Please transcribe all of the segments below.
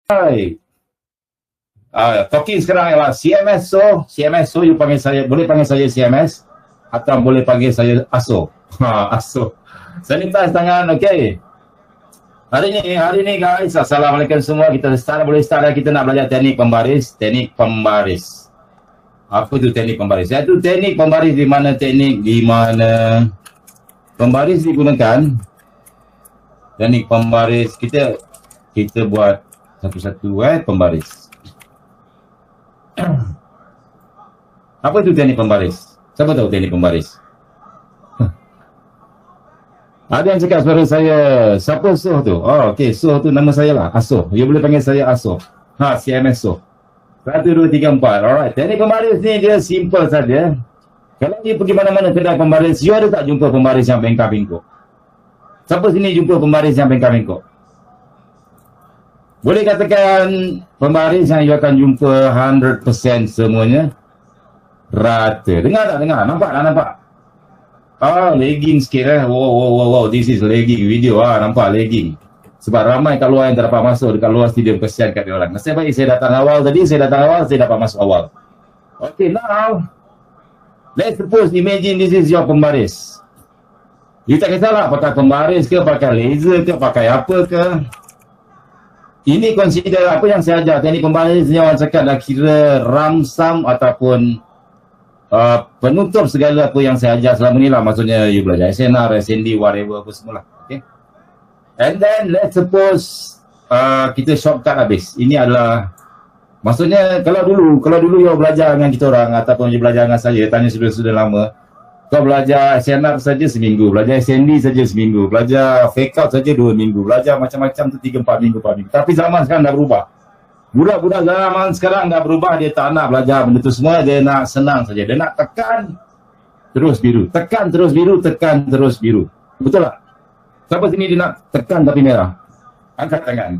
Hai. Talking sekarang ialah CMS. CMS, you panggil saya, boleh panggil saya CMS atau boleh panggil saya ASO. ASO. Sanitize tangan, okey. Hari ni guys, assalamualaikum semua. Kita boleh start. Kita nak belajar teknik pembaris. Teknik pembaris. Apa tu teknik pembaris? Iaitu teknik pembaris di mana pembaris digunakan. Teknik pembaris kita buat satu-satu pembaris. Apa itu teknik pembaris? Siapa tahu teknik pembaris? Ada yang cakap suara saya, siapa Soh tu? Oh, okey, Soh tu nama saya lah, Asoh. You boleh panggil saya Asoh. CMS Soh. 1, 2, 3, 4. Alright, teknik pembaris ni dia simple saja. Kalau you pergi mana-mana kedai pembaris, you ada tak jumpa pembaris yang bengkak-bengkok? Siapa sini jumpa pembaris yang bengkak-bengkok? Boleh katakan pembaris yang you akan jumpa 100% semuanya rata. Dengar tak? Dengar? Nampak tak? Nampak? Lagging sikit Wow, this is lagging video. Nampak lagging. Sebab ramai kat luar yang tak dapat masuk dekat luar stadium, kesian kat dia orang. Nasib baik saya datang awal tadi, saya dapat masuk awal. Okay, now let's suppose, imagine this is your pembaris. You tak kisahlah pakai pembaris ke, pakai laser ke, pakai apa ke. Ini consider apa yang saya ajar. Teknik pembaris ni orang cakap dah kira ramsam ataupun penutup segala apa yang saya ajar selama ni lah. Maksudnya you belajar SNR, SND, whatever apa semua lah. Okay. And then let's suppose kita shortcut habis. Ini adalah, maksudnya kalau dulu you belajar dengan kita orang ataupun you belajar dengan saya, tanya sudah lama. Kau belajar SNR saja seminggu, belajar SND saja seminggu, belajar fake out saja 2 minggu, belajar macam-macam tu 3-4 minggu. Tapi zaman sekarang dah berubah. Budak-budak zaman sekarang dah berubah, dia tak nak belajar benda tu semua, dia nak senang saja. Dia nak tekan terus biru, tekan terus biru, tekan terus biru. Betul tak? Siapa sini dia nak tekan tapi merah? Angkat tangan.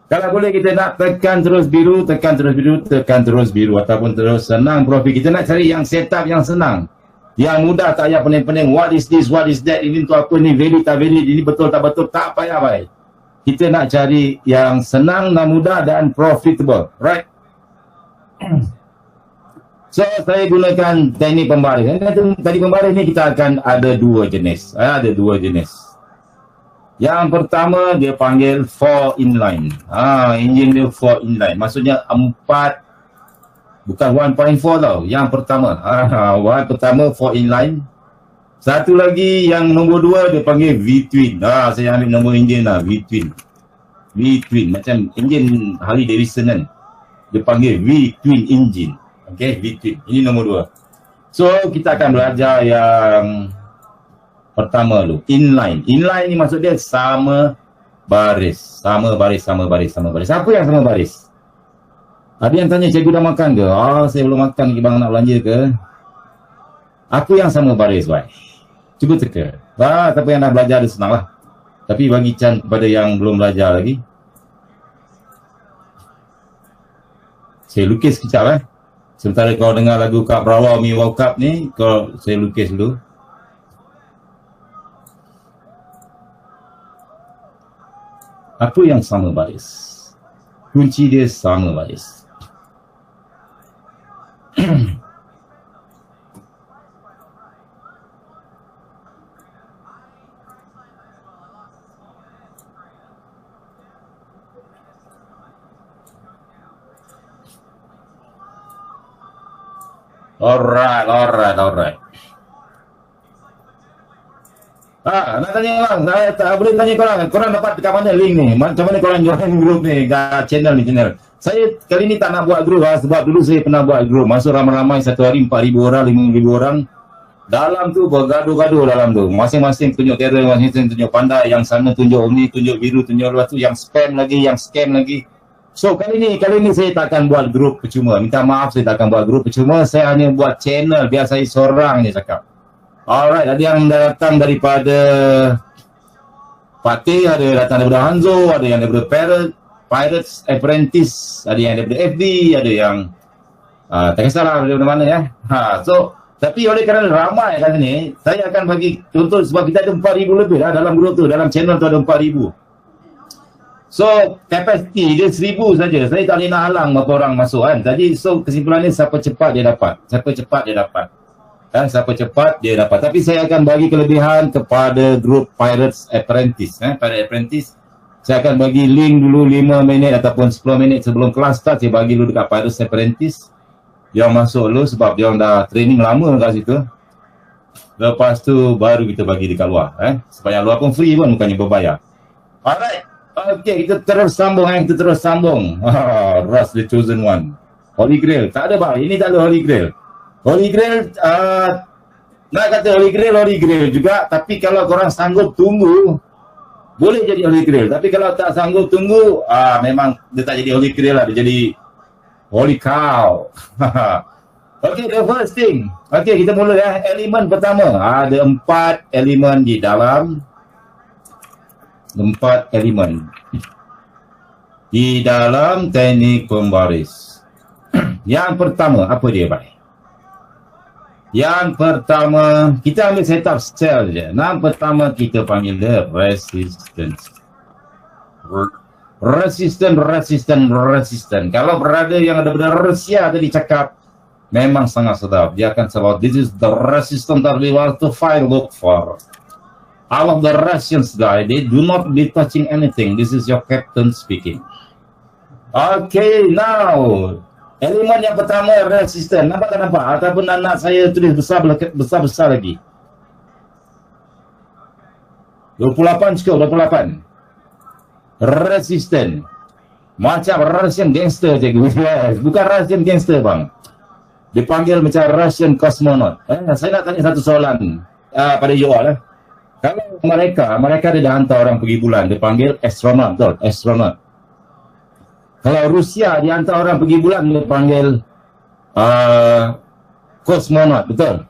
Kalau boleh kita nak tekan terus biru, tekan terus biru, tekan terus biru ataupun terus senang profit. Kita nak cari yang setup yang senang. Yang mudah, tak payah pening-pening. What is this, what is that, ini tu apa ni, valid tak valid, ini betul tak betul, tak payah baik. Kita nak cari yang senang dan mudah dan profitable, right? So, saya gunakan teknik pembaris. Teknik pembaris ni kita akan ada 2 jenis. Ada 2 jenis. Yang pertama dia panggil 4 inline. Engine dia 4 inline. Maksudnya 4, bukan 1.4 tau. Yang pertama. Pertama 4 inline. Satu lagi yang nombor 2 dia panggil V-twin. Saya ambil nombor engine lah, V-twin. V-twin macam engine Harley Davidson kan. Dia panggil V-twin engine. Okay, V-twin. Ini nombor 2. So kita akan belajar yang pertama dulu, inline. Inline ni maksud dia sama baris. Sama baris. Apa yang sama baris? Ada yang tanya, cikgu dah makan ke? Saya belum makan lagi bang, nak belanja ke? Apa yang sama baris, boy? Cuba teka. Siapa yang dah belajar dia senang lah. Tapi bagi chance kepada yang belum belajar lagi. Saya lukis kejap Sementara kau dengar lagu Kak Brawa Mi Woke Up ni, saya lukis dulu. Apa yang sama baris? Kunci dia sama baris. Alright. Nak tanya orang, saya tak boleh tanya korang dapat dekat mana link ni? Macam mana korang join group ni, channel ni, channel. Saya kali ni tak nak buat group sebab dulu saya pernah buat group. Masuk ramai-ramai satu hari 4,000 orang, 5,000 orang. Dalam tu bergaduh-gaduh dalam tu. Masing-masing tunjuk terror, masing-masing tunjuk pandai. Yang sana tunjuk ni, tunjuk biru, tunjuk luar tu. Yang spam lagi, yang scam lagi. So kali ni saya tak akan buat group percuma. Minta maaf, saya tak akan buat group percuma. Saya hanya buat channel biar saya seorang je cakap. Alright, ada yang datang daripada Fatih, ada yang datang daripada Hanzo, ada yang daripada Pirates Apprentice, ada yang daripada FD, ada yang tak kisahlah daripada mana So, tapi oleh kerana ramai kat sini, saya akan bagi contoh sebab kita ada 4,000 lebih dalam grup tu, dalam channel tu ada 4,000. So capacity dia 1000 saja. Saya tak boleh nak halang berapa orang masuk kan. Jadi so kesimpulannya siapa cepat dia dapat. Siapa cepat dia dapat. Siapa cepat dia dapat. Tapi saya akan bagi kelebihan kepada grup Pirates Apprentice. Pirate Apprentice. Saya akan bagi link dulu 5 minit ataupun 10 minit sebelum kelas start. Saya bagi dulu dekat Pirates Apprentice. Dia masuk dulu sebab dia dah training lama kat situ. Lepas tu baru kita bagi dekat luar. Sebab yang luar pun free pun, bukannya berbayar. Alright. Okay, kita terus sambung. Kita terus sambung. Russ the chosen one. Holy Grail. Tak ada bang. Ini tak ada Holy Grail. Holy Grail, nak kata Holy Grail juga. Tapi kalau korang sanggup tunggu, boleh jadi Holy Grail. Tapi kalau tak sanggup tunggu, memang dia tak jadi Holy Grail lah. Dia jadi Holy Cow. Okay, the first thing. Okay, kita mula ya. Elemen pertama. Ada 4 elemen di dalam. 4 elemen di dalam teknik pembaris. Yang pertama, apa dia baik? Yang pertama, kita ambil setup cell je. Yang pertama kita panggil dia resistance. Resistant. Kalau berada yang ada benda Rusia tadi cakap, memang sangat sedap. Dia akan sebut, this is the resistance that we want to look for. All of the Russians guy, they do not be touching anything. This is your captain speaking. Okay, now elemen yang pertama resistant. Nampak tak nampak? Ataupun anak saya tulis besar lagi. 28 cukup, 28. Resistant. Macam Russian gangster cikgu. Yes, bukan Russian gangster bang. Dipanggil macam Russian cosmonaut. Saya nak tanya satu soalan pada you all. Kalau mereka ada dah hantar orang pergi bulan, dia panggil astronaut, betul? Astronaut. Kalau Rusia dia hantar orang pergi bulan, dia panggil kosmonaut, betul?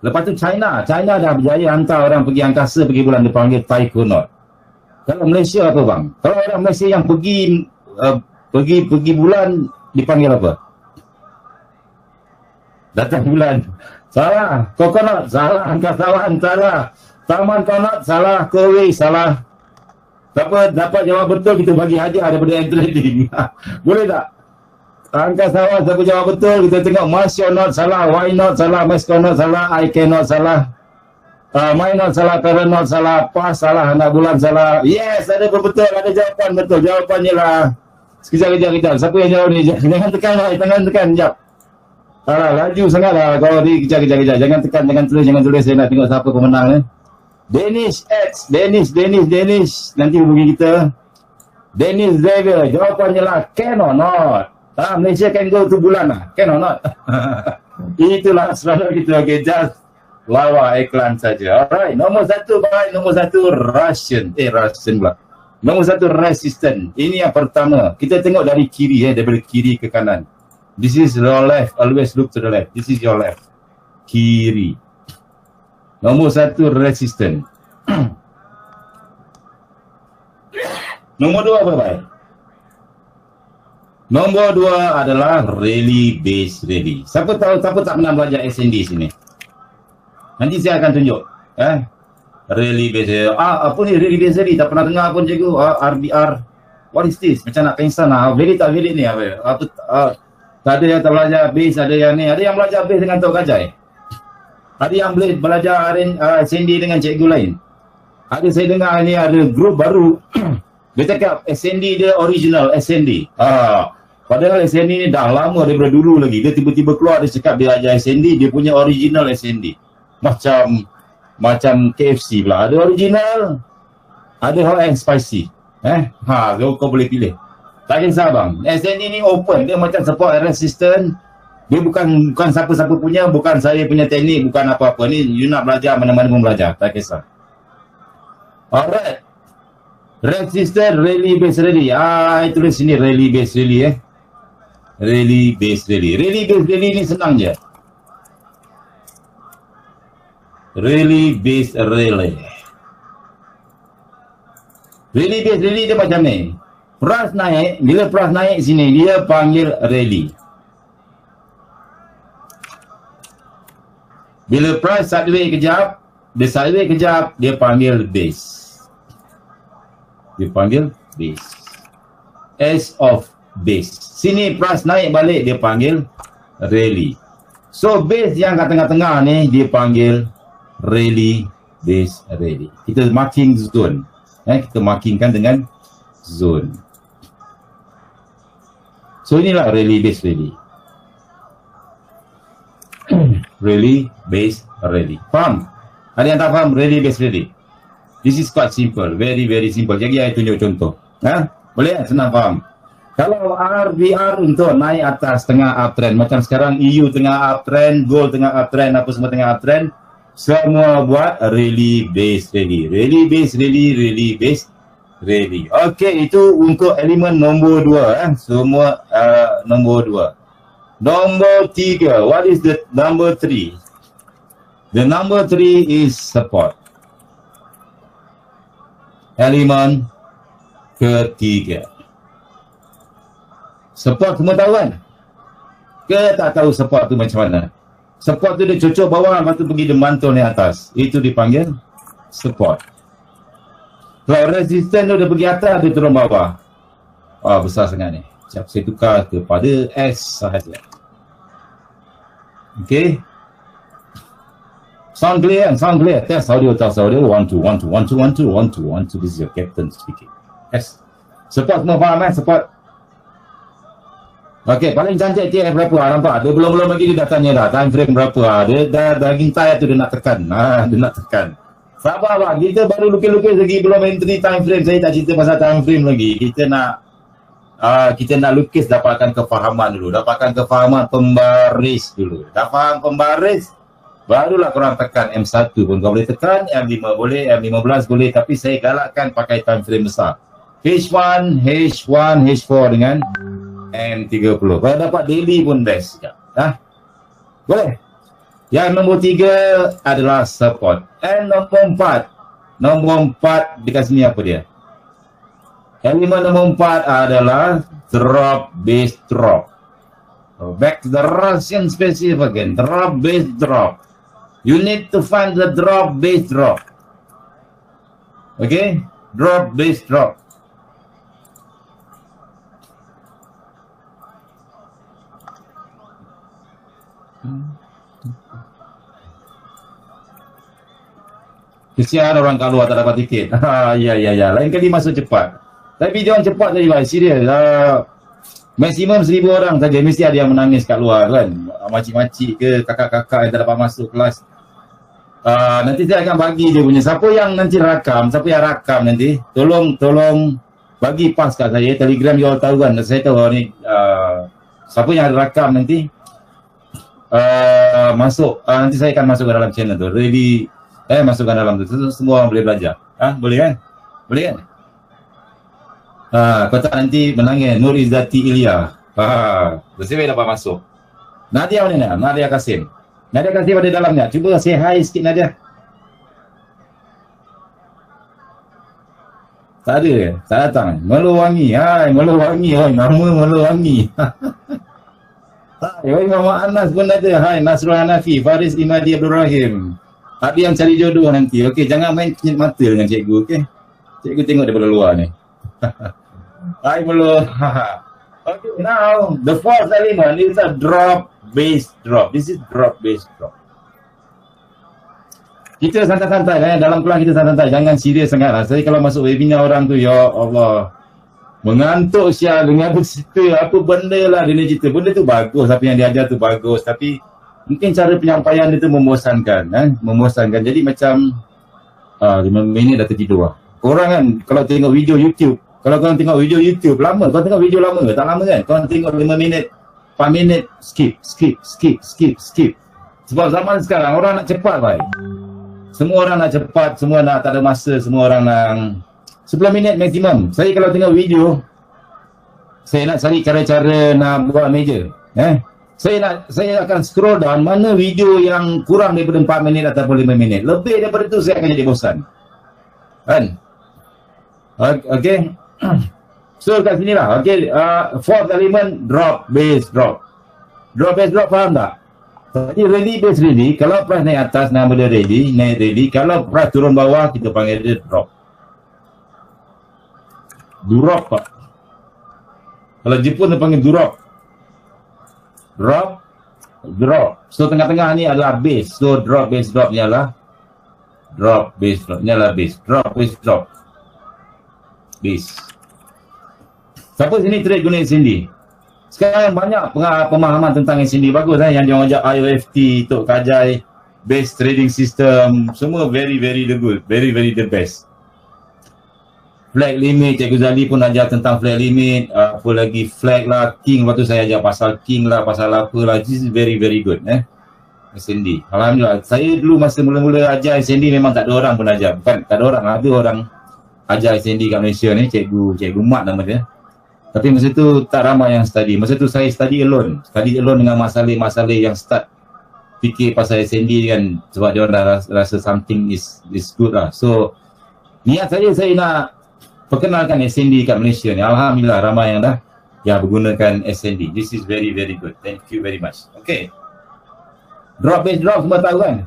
Lepas tu China dah berjaya hantar orang pergi angkasa, pergi bulan, dia panggil taikonaut. Kalau Malaysia apa bang? Kalau orang Malaysia yang pergi bulan, dipanggil apa? Datang bulan. Salah. Kokonot, salah. Angkasawan, salah. Taman Konot, salah. Kowe, salah. Dapat jawab betul, kita bagi hadiah daripada trading. Boleh tak? Angkasawan, siapa jawab betul, kita tengok Masyonaut, salah. Why not, salah. Maskonot, salah. I cannot, salah. My not, salah. Paranoid, salah. Pas, salah. Anak bulan, salah. Yes, ada betul. Ada jawapan betul. Jawapannya lah. Sekejap. Siapa yang jawab ni? Jangan tekan lah. Jangan tekan, sekejap. Laju sangat lah. Kalau ni, kejap. Jangan tekan, jangan tulis. Saya nak tengok siapa pemenang. Dennis X, Dennis. Nanti hubungi kita. Dennis Xavier, jawapannya lah can or not. Malaysia can go to bulan lah. Can or not? Itulah selalu kita. Okay, just lawa iklan saja. Alright, nombor 1 baik, nombor 1 Russian pula. Nombor 1 resistant. Ini yang pertama. Kita tengok dari kiri, daripada kiri ke kanan. This is your left. Always look to the left. This is your left. Kiri. Nombor 1 resistant. Nombor 2 apa baik? Nombor 2 adalah rally base ready. Siapa tak pernah belajar SND sini? Nanti saya akan tunjuk. Rally base ready. Apa ni rally base ready? Tak pernah dengar pun cikgu. RBR. What is this? Macam nak pengsan lah. Valid ni apa? Tak ada yang tak belajar base, ada yang ni. Ada yang belajar base dengan Tok Kajai. Ada yang boleh belajar SND dengan cikgu lain. Ada saya dengar ni ada grup baru. Dia cakap SND dia original SND. Padahal SND ni dah lama daripada dulu lagi. Dia tiba-tiba keluar dia cakap dia ajar SND, dia punya original SND. Macam KFC pula. Ada original, ada hot and spicy. Kau boleh pilih. Tak kisah bang. SND ni open, dia macam support resistant. Dia bukan siapa-siapa punya, bukan saya punya teknik, bukan apa-apa. Ni you nak belajar, mana-mana pun belajar. Tak kisah. Alright. Resistant rally base ready. Tulis sini rally base ready Rally base ready. Rally base ready ni senang je. Rally base relay. Rally base ready dia macam ni. Price naik, bila price naik sini, dia panggil rally. Bila price sideways kejap, dia panggil base. Dia panggil base. S of base. Sini price naik balik dia panggil rally. So base yang kat tengah-tengah ni dia panggil rally, base rally. Kita marking zone. Kita markingkan dengan zone. So inilah rally, base rally. Rally, base rally. Faham? Ada yang tak faham rally, base rally? This is quite simple, very simple. Jadi saya tunjuk contoh. Boleh? Senang faham. Kalau RBR untuk naik atas tengah uptrend, macam sekarang EU tengah uptrend, gold tengah uptrend, apa semua tengah uptrend, semua buat rally, base rally. Rally, base rally, rally, base rally. Okey, itu untuk elemen nombor 2. Semua nombor 2. Nombor 3, what is the number 3? The number 3 is support. Elemen ketiga. Support semua tahu kan? Ke tak tahu support tu macam mana? Support tu dia cocok bawah, lepas tu pergi dia mantul ni atas. Itu dipanggil support. Kalau resistance tu dia pergi atas, dia turun bawah. Besar sangat ni. Sekejap saya tukar kepada S sahaja. Okay. Sound clear kan? Sound clear. Test audio, test audio. 1, 2, 1, 2, 1, 2, 1, 2, 1, 2, 1, 2. This is your captain speaking. Yes. Support semua faham kan? Support. Okey, paling cantik TF berapa? Nampak? Dia belum lagi dia dah tanya dah. Time frame berapa? Dia dah daging tie tu dia nak tekan. Dia nak tekan. Sabar lah. Kita baru lukis-lukis lagi. Belum entry time frame. Saya tak cerita pasal time frame lagi. Kita nak lukis dapatkan kefahaman dulu. Dapatkan kefahaman pembaris dulu. Dah faham pembaris? Barulah korang tekan M1 pun kau boleh tekan. M5 boleh. M15 boleh. Tapi saya galakkan pakai time frame besar. H1, H1, H4 dengan M30. Kalau dapat daily pun best. Boleh? Yang nombor 3 adalah support. And nombor 4. Nombor 4 dekat sini apa dia? Elemen nombor 4 adalah drop, base, drop. Back to the Russian specific again. Drop, base, drop. You need to find the drop, base, drop. Okay? Drop, base, drop. Kesian orang kat luar tak dapat tiket. Ya. Lain kali masuk cepat. Tapi dia orang cepat tadi bhai, serius. Maksimum 1,000 orang saja. Mesti ada yang menangis kat luar kan. Makcik-makcik ke kakak-kakak yang tak dapat masuk kelas. Nanti saya akan bagi dia punya. Siapa yang nanti rakam, siapa yang rakam nanti, tolong bagi pas kat saya. Telegram you all tahu kan. Saya tahu ni siapa yang ada rakam nanti masuk. Nanti saya akan masuk ke dalam channel tu. Really masukkan dalam tu. Semua orang boleh belajar. Boleh kan? Boleh kan? Kau tak nanti menangis Nur Izzati Ilya. Bersih dapat masuk. Nadia mana? Nadia Kasim. Nadia Kasim ada dalamnya. Cuba say hi sikit Nadia. Tak ada. Tak datang. Meluwangi. Hai Meluwangi. Nama Meluwangi. Hai Muhammad Anas pun ada. Hai Nasrul Hanafi. Faris Imadi Abdul Rahim. Ada yang cari jodoh nanti. Okey, jangan main kenyit mata dengan cikgu, okey? Cikgu tengok daripada luar ni. Hai belum. Okay, now the fourth element is a drop, base, drop. This is drop, base, drop. Kita santai-santai dalam kelas kita santai-santai. Jangan serius sangatlah. Saya kalau masuk webinar orang tu, ya Allah, mengantuk sial dengan cerita apa benda lah dia cerita. Benda tu bagus, apa yang dia ajar tu bagus, tapi mungkin cara penyampaian dia tu membosankan. Membosankan. Jadi macam 5 minit dah tertidur lah. Korang kan kalau tengok video YouTube, kalau korang tengok video YouTube lama, korang tengok video lama ke? Tak lama kan? Korang tengok 5 minit, 4 minit, skip. Sebab zaman sekarang orang nak cepat baik. Semua orang nak cepat, semua nak tak ada masa, semua orang nak 10 minit maksimum. Saya kalau tengok video, saya nak cari cara-cara nak buat meja. Saya akan scroll down mana video yang kurang daripada 4 minit ataupun 5 minit. Lebih daripada itu saya akan jadi bosan. Kan? Okay. So kat sini lah. Okay. Fourth element, drop, base, drop. Drop, base, drop, faham tak? Jadi ready, base, ready. Kalau price naik atas, nama dia ready, naik ready. Kalau price turun bawah, kita panggil dia drop. Drop pak. Kalau Jepun dia panggil drop. Drop. So tengah-tengah ni adalah base. So drop, base, drop ni adalah drop, base, drop. Ni adalah base. Drop, base, drop. Base. Siapa sini trade guna SND? Sekarang banyak pemahaman tentang SND. Bagus yang dia ajak IOFT, Tok Kajai, base trading system. Semua very the good. Very the best. Flag limit, Cikgu Zali pun ajar tentang flag limit, apa lagi flag lah, king, lepas tu saya ajar pasal king lah, pasal apa lah. This is very good SND. Alhamdulillah, saya dulu masa mula-mula ajar SND memang tak ada orang pun ajar. Bukan tak ada orang, ada orang ajar SND kat Malaysia ni, Cikgu Mat nama dia. Tapi masa tu tak ramai yang study. Masa tu saya study alone dengan masalah yang start fikir pasal SND kan, sebab dia orang dah rasa something is good lah. So niat saya nak perkenalkan SND kat Malaysia ni. Alhamdulillah ramai yang dah bergunakan SND. This is very good. Thank you very much. Okay. Drop, base, drop semua tahu kan?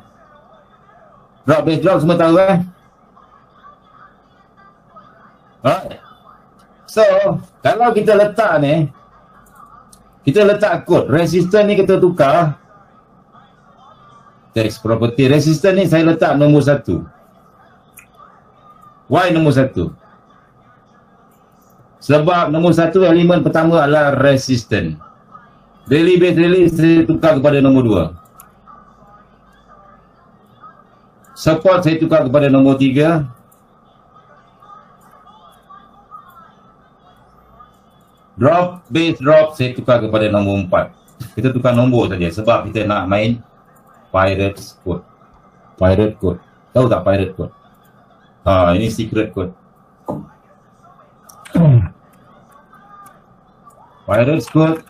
Drop, base, drop semua tahu kan? Alright. So, kalau kita letak ni, kita letak kod. Resistor ni kita tukar. Text property. Resistor ni saya letak nombor 1. Why nombor 1? Sebab nombor 1 elemen pertama adalah resistant. Daily base release saya tukar kepada nombor 2. Support saya tukar kepada nombor 3. Drop, base drop saya tukar kepada nombor 4. Kita tukar nombor saja sebab kita nak main pirate code. Pirate code. Tahu tak pirate code? Ini secret code. Pirate code.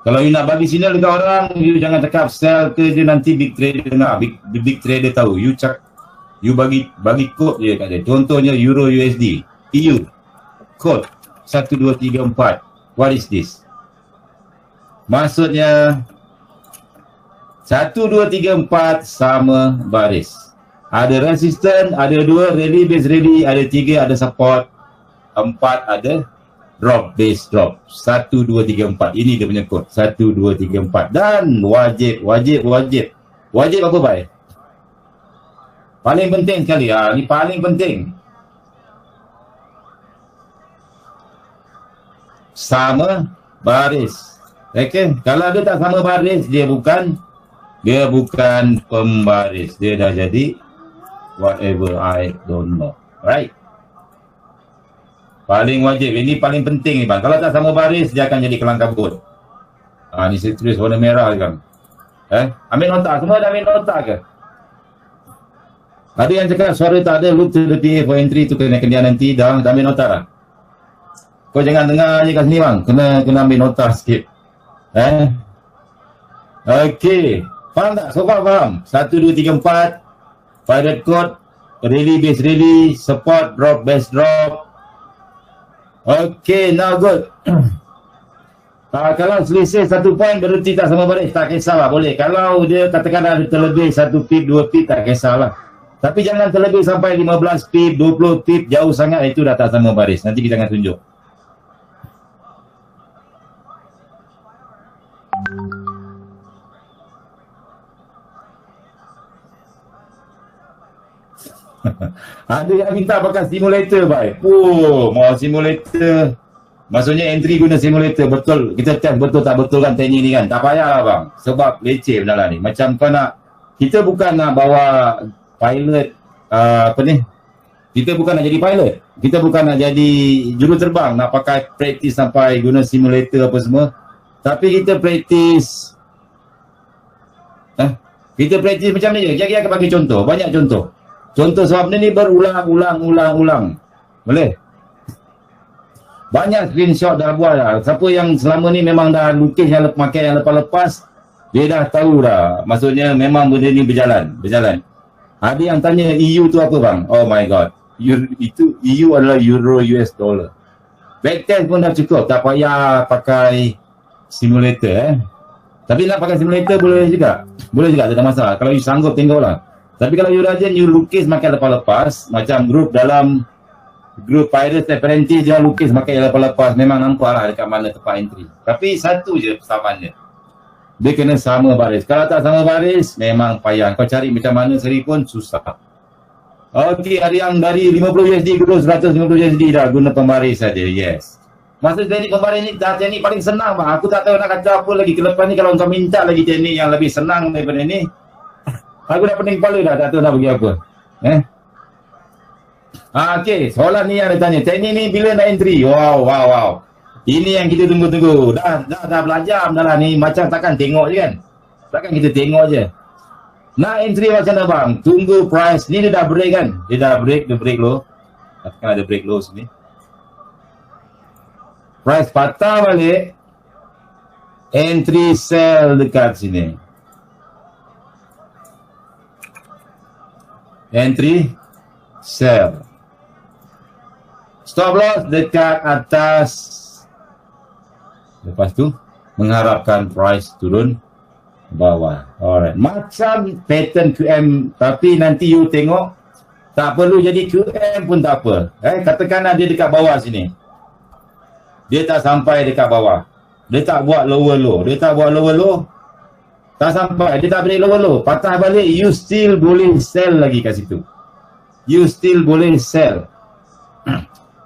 Kalau you nak bagi signal dekat orang, you jangan cakap sell ke je, nanti big trader dengar. Big trader tahu. You bagi code je kat dia. Contohnya Euro USD. EU. Code 1, 2, 3, 4. What is this? Maksudnya 1, 2, 3, 4 sama baris. Ada resistance, ada 2 rally base rally, ada 3 ada support, 4 ada drop base drop. 1, 2, 3, 4. Ini dia punya kod. 1, 2, 3, 4. Dan wajib. Wajib apa baik? Paling penting sekali. Ni paling penting. Sama baris. Okay? Kalau dia tak sama baris, dia bukan pembaris. Dia dah jadi whatever I don't know. Right? Paling wajib. Ini paling penting ni bang. Kalau tak sama baris, dia akan jadi kelang kabut. Ni saya tulis warna merah kan. Ambil nota. Semua dah ambil nota ke? Ada yang cakap suara tak ada, look to the PA for entry tu kena nanti. Dah ambil nota dah. Kau jangan dengar je kat sini bang. Kena ambil nota sikit. Okey. Faham tak? So faham? 1, 2, 3, 4. Pirate code. Rally base rally. Support drop base drop. Okey, now good. Kalau selisih 1 point berhenti tak sama baris, tak kisahlah, boleh. Kalau dia katakan ada terlebih 1 pip, 2 pip, tak kisahlah. Tapi jangan terlebih sampai 15 pip, 20 pip, jauh sangat, itu dah tak sama baris. Nanti kita akan tunjuk. Ada yang minta pakai simulator baik. Mau simulator. Maksudnya entry guna simulator. Betul. Kita test betul tak betul kan teknik ni kan. Tak payahlah bang. Sebab leceh benda lah ni. Macam kau nak. Kita bukan nak bawa pilot. Kita bukan nak jadi pilot. Kita bukan nak jadi juruterbang. Nak pakai praktis sampai guna simulator apa semua. Tapi kita praktis. Kita praktis macam ni je. Jadi akan bagi contoh. Banyak contoh. Contoh sebab ni berulang-ulang. Boleh? Banyak screenshot dah buat dah. Siapa yang selama ni memang dah lukis yang pakai yang lepas-lepas, dia dah tahu dah. Maksudnya memang benda ni berjalan. Ada yang tanya EU tu apa bang? Oh my god. Itu EU adalah Euro US dollar. Backtest pun dah cukup. Tak payah pakai simulator Tapi nak pakai simulator boleh juga. Boleh juga, tak ada masalah. Kalau you sanggup tengoklah. Tapi kalau you rajin, you lukis makan lepas-lepas. Macam grup dalam Grup Pirates apparently dia lukis pakai lepas-lepas. Memang nampak lah dekat mana tempat entry. Tapi satu je persamaannya. Dia kena sama baris. Kalau tak sama baris, memang payah. Kau cari macam mana seri pun susah. Okey, ada yang dari 50 USD ke 150 USD dah guna pembaris saja. Yes. Masa teknik pembaris ni, teknik paling senang bang. Aku tak tahu nak kata apa lagi. Kelepas ni kalau kau minta lagi teknik yang lebih senang daripada ni, aku dah pening kepala dah. Tak tahu nak bagi apa. Okey, soalan ni yang dia tanya. Teknik ni bila nak entry? Wow. Ini yang kita tunggu-tunggu. Dah belajar dah lah ni. Macam takkan tengok je kan? Takkan kita tengok je. Nak entry macam mana bang? Tunggu price. Ni dia dah break kan? Dia dah break low. Kan ada break low sini. Price patah balik. Entry sell dekat sini. Entry sell. Stop loss dekat atas. Lepas tu mengharapkan price turun bawah. Alright. Macam pattern QM, tapi nanti you tengok tak perlu jadi QM pun tak apa. Katakanlah dia dekat bawah sini. Dia tak sampai dekat bawah. Dia tak buat lower low. Tak sampai. Dia tak break lower low. Patah balik, you still boleh sell lagi kat situ. You still boleh sell.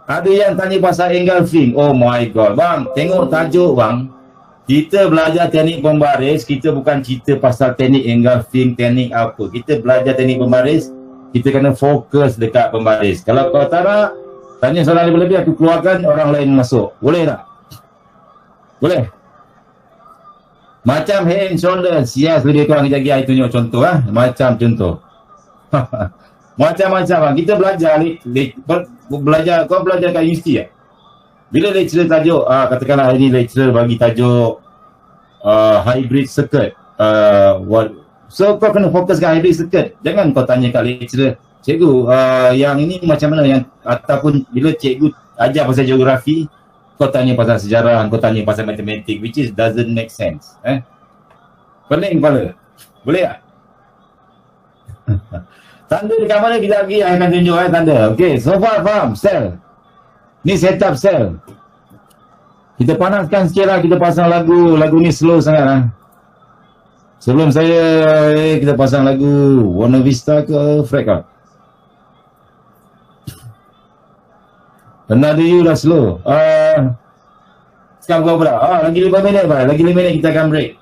Ada yang tanya pasal engulfing. Oh my god. Bang, tengok tajuk bang. Kita belajar teknik pembaris. Kita bukan cerita pasal teknik engulfing, teknik apa. Kita belajar teknik pembaris. Kita kena fokus dekat pembaris. Kalau kau tak nak, tanya soalan lebih-lebih, aku keluarkan, orang lain masuk. Boleh tak? Boleh? Macam head and shoulders. Yes, video korang kejap lagi, I tunjuk contoh. Macam contoh. Macam-macam bang. Kita belajar, kau belajar kat universiti tak? Bila lecturer tajuk, katakanlah hari ni lecturer bagi tajuk hybrid circuit. So kau kena fokus kat hybrid circuit. Jangan kau tanya kat lecturer, cikgu, yang ini macam mana, yang ataupun bila cikgu ajar pasal geografi, kau tanya pasal sejarah, kau tanya pasal matematik, which is doesn't make sense. Pening kepala. Boleh tak? Tanda dekat mana kita lagi akan tunjuk tanda. Okay, so far faham? Sell. Ni setup sell. Kita panaskan sikit lah, kita pasang lagu. Lagu ni slow sangat lah. Sebelum saya, kita pasang lagu Buona Vista ke Freck. Another you dah slow. Sekarang berapa dah? Lagi 5 minit pak. Lagi 5 minit kita akan break.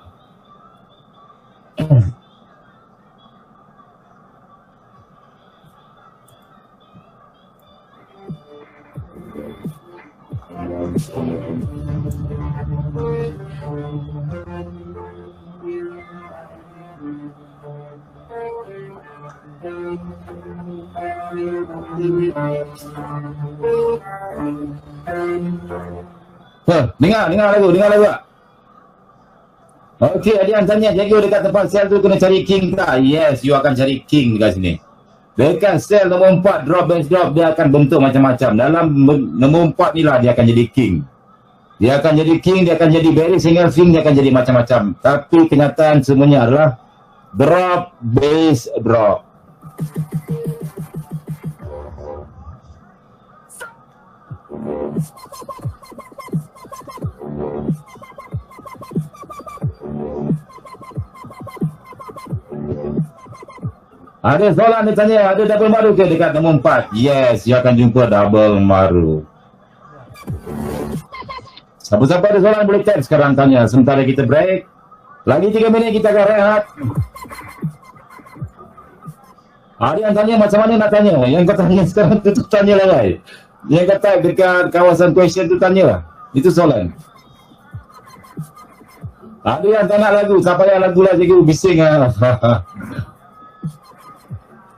Dengar lagu tak? Okey, ada yang tanya, jaga dekat tempat sell tu kena cari king tak? Yes, you akan cari king dekat sini. Dekat sell nombor 4, drop bench drop, dia akan bentuk macam-macam. Dalam nombor 4 ni lah dia akan jadi king. Dia akan jadi king, dia akan jadi bearish single king, dia akan jadi macam-macam. Tapi kenyataan semuanya adalah drop, base, drop. Ada soalan dia tanya, ada double maru ke dekat nombor 4? Yes, you akan jumpa double maru. Siapa-siapa ada soalan boleh tap sekarang tanya. Sementara kita break. Lagi 3 minit kita akan rehat. Ada yang tanya macam mana nak tanya? Yang kau tanya sekarang tu tanya lah kan? Yang kata dekat kawasan question tu tanya lah. Itu soalan. Ada yang tak nak lagu. Siapa yang lagu lah cikgu bising lah.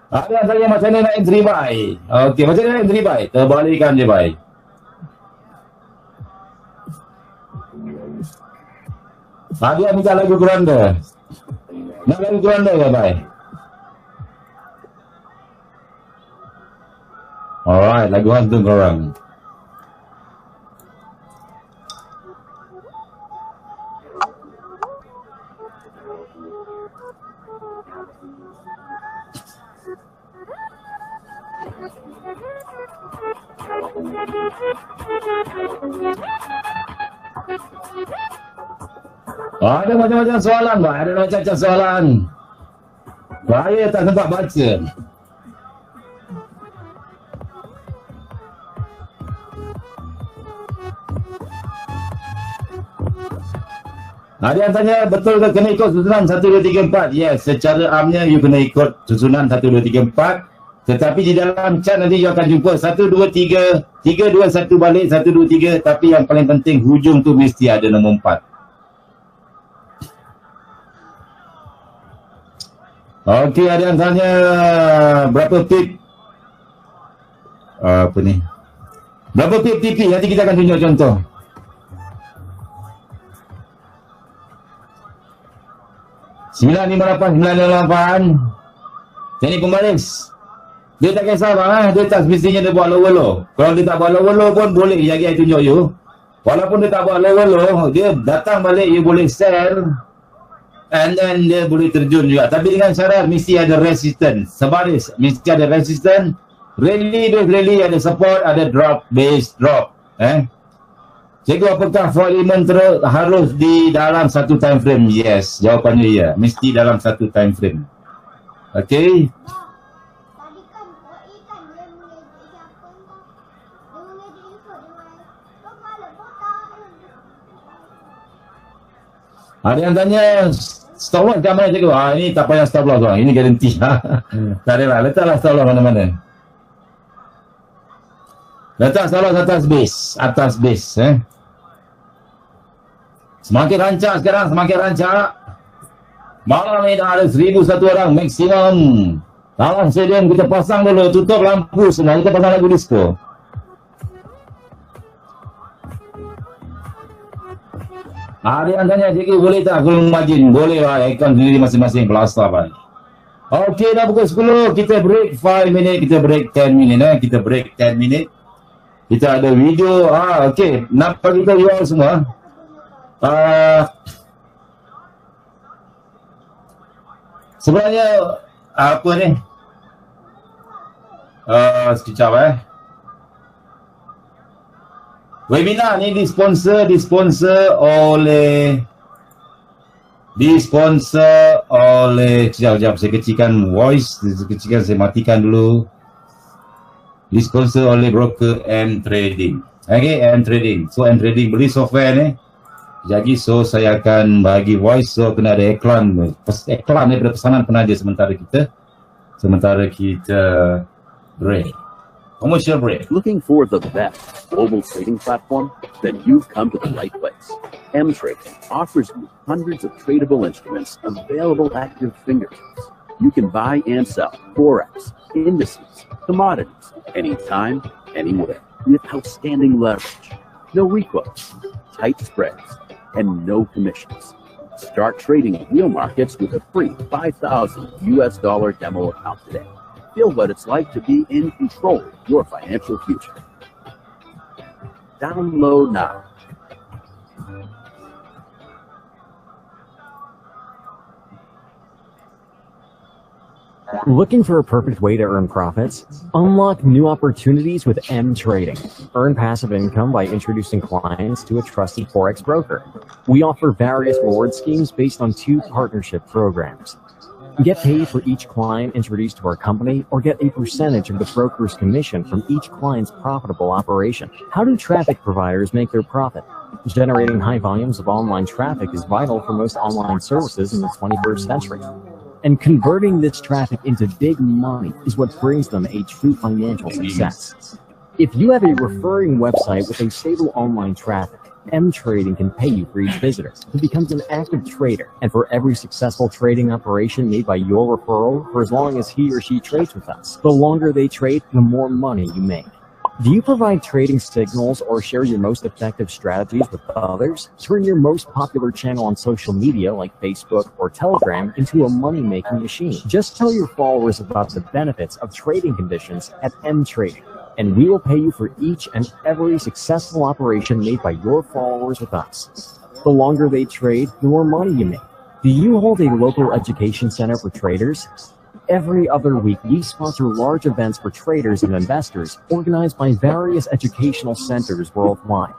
Ada yang tanya macam mana nak entry buy. Okey, macam mana nak entry buy? Terbalikkan je buy. Ada yang minta lagu Kuranda. Nak lagu Kuranda ke buy? Alright, lagu hantu korang. Ada macam-macam soalan, Pak. Ada macam-macam soalan. Saya tak sempat baca. Ada yang tanya, betul ke kena ikut susunan 1, 2, 3, 4? Yes, secara amnya you kena ikut susunan 1, 2, 3, 4. Tetapi di dalam chat nanti you akan jumpa 1, 2, 3, 3, 2, 1 balik, 1, 2, 3. Tapi yang paling penting, hujung tu mesti ada nombor 4. Okey, ada yang tanya berapa pip? Apa ni? Berapa pip TP? Nanti kita akan tunjuk contoh. Sembilan 958 teknik pembaris. Dia tak kisah bang, dia tak semestinya dia buat low-low. Kalau dia tak buat low-low pun boleh lagi saya tunjuk you. Walaupun dia tak buat low-low, dia datang balik you boleh sell and then dia boleh terjun juga. Tapi dengan syarat mesti ada resistance. Sebaris mesti ada resistance. Rally ada support, ada drop, base drop. Cikgu, apakah 4 element terus harus di dalam satu time frame? Yes, jawapannya ya. Mesti dalam satu time frame. Okey. Ada yang tanya stop loss kat mana cikgu? Ini tak payah stop loss bang. Ini garanti. Tak ada lah. Letaklah stop loss mana-mana. Letak stop loss atas base. Semakin rancak sekarang, semakin rancak. Malam ni dah ada 1,001 orang maksimum. Dalam stadium kita pasang dulu, tutup lampu semua. Kita pasang lagu disco. Ada yang tanya, cikgu boleh tak gulung margin? Boleh lah, account sendiri masing-masing pelastar lah. Okey, dah pukul 10. Kita break 5 minit, kita break 10 minit. Kita break 10 minit. Kita ada video. Okey, nak bagi tahu you all semua. Sebenarnya apa ni? Sekejap webinar ni disponsor oleh sekejap saya kecilkan voice, saya matikan dulu. Disponsor oleh broker M Trading. Okey, M Trading. So M Trading beli software ni. Jadi so saya akan bagi voice, so kena ada iklan daripada pesanan penaja sementara kita break. Commercial break. Looking for the best global trading platform? Then you've come to the right place. M Trading offers you hundreds of tradable instruments available at your fingertips. You can buy and sell forex, indices, commodities, anytime, anywhere, with outstanding leverage, no requotes, tight spreads, and no commissions. Start trading real markets with a free $5,000 demo account today. Feel what it's like to be in control of your financial future. Download now. Looking for a perfect way to earn profits? Unlock new opportunities with M Trading. Earn passive income by introducing clients to a trusted Forex broker. We offer various reward schemes based on 2 partnership programs. Get paid for each client introduced to our company, or get a percentage of the broker's commission from each client's profitable operation. How do traffic providers make their profit? Generating high volumes of online traffic is vital for most online services in the 21st century. And converting this traffic into big money is what brings them a true financial success. If you have a referring website with a stable online traffic, M Trading can pay you for each visitor who becomes an active trader, and for every successful trading operation made by your referral for as long as he or she trades with us. The longer they trade, the more money you make. Do you provide trading signals or share your most effective strategies with others? Turn your most popular channel on social media like Facebook or Telegram into a money-making machine. Just tell your followers about the benefits of trading conditions at M Trading, and we will pay you for each and every successful operation made by your followers with us. The longer they trade, the more money you make. Do you hold a local education center for traders? Every other week, we sponsor large events for traders and investors organized by various educational centers worldwide.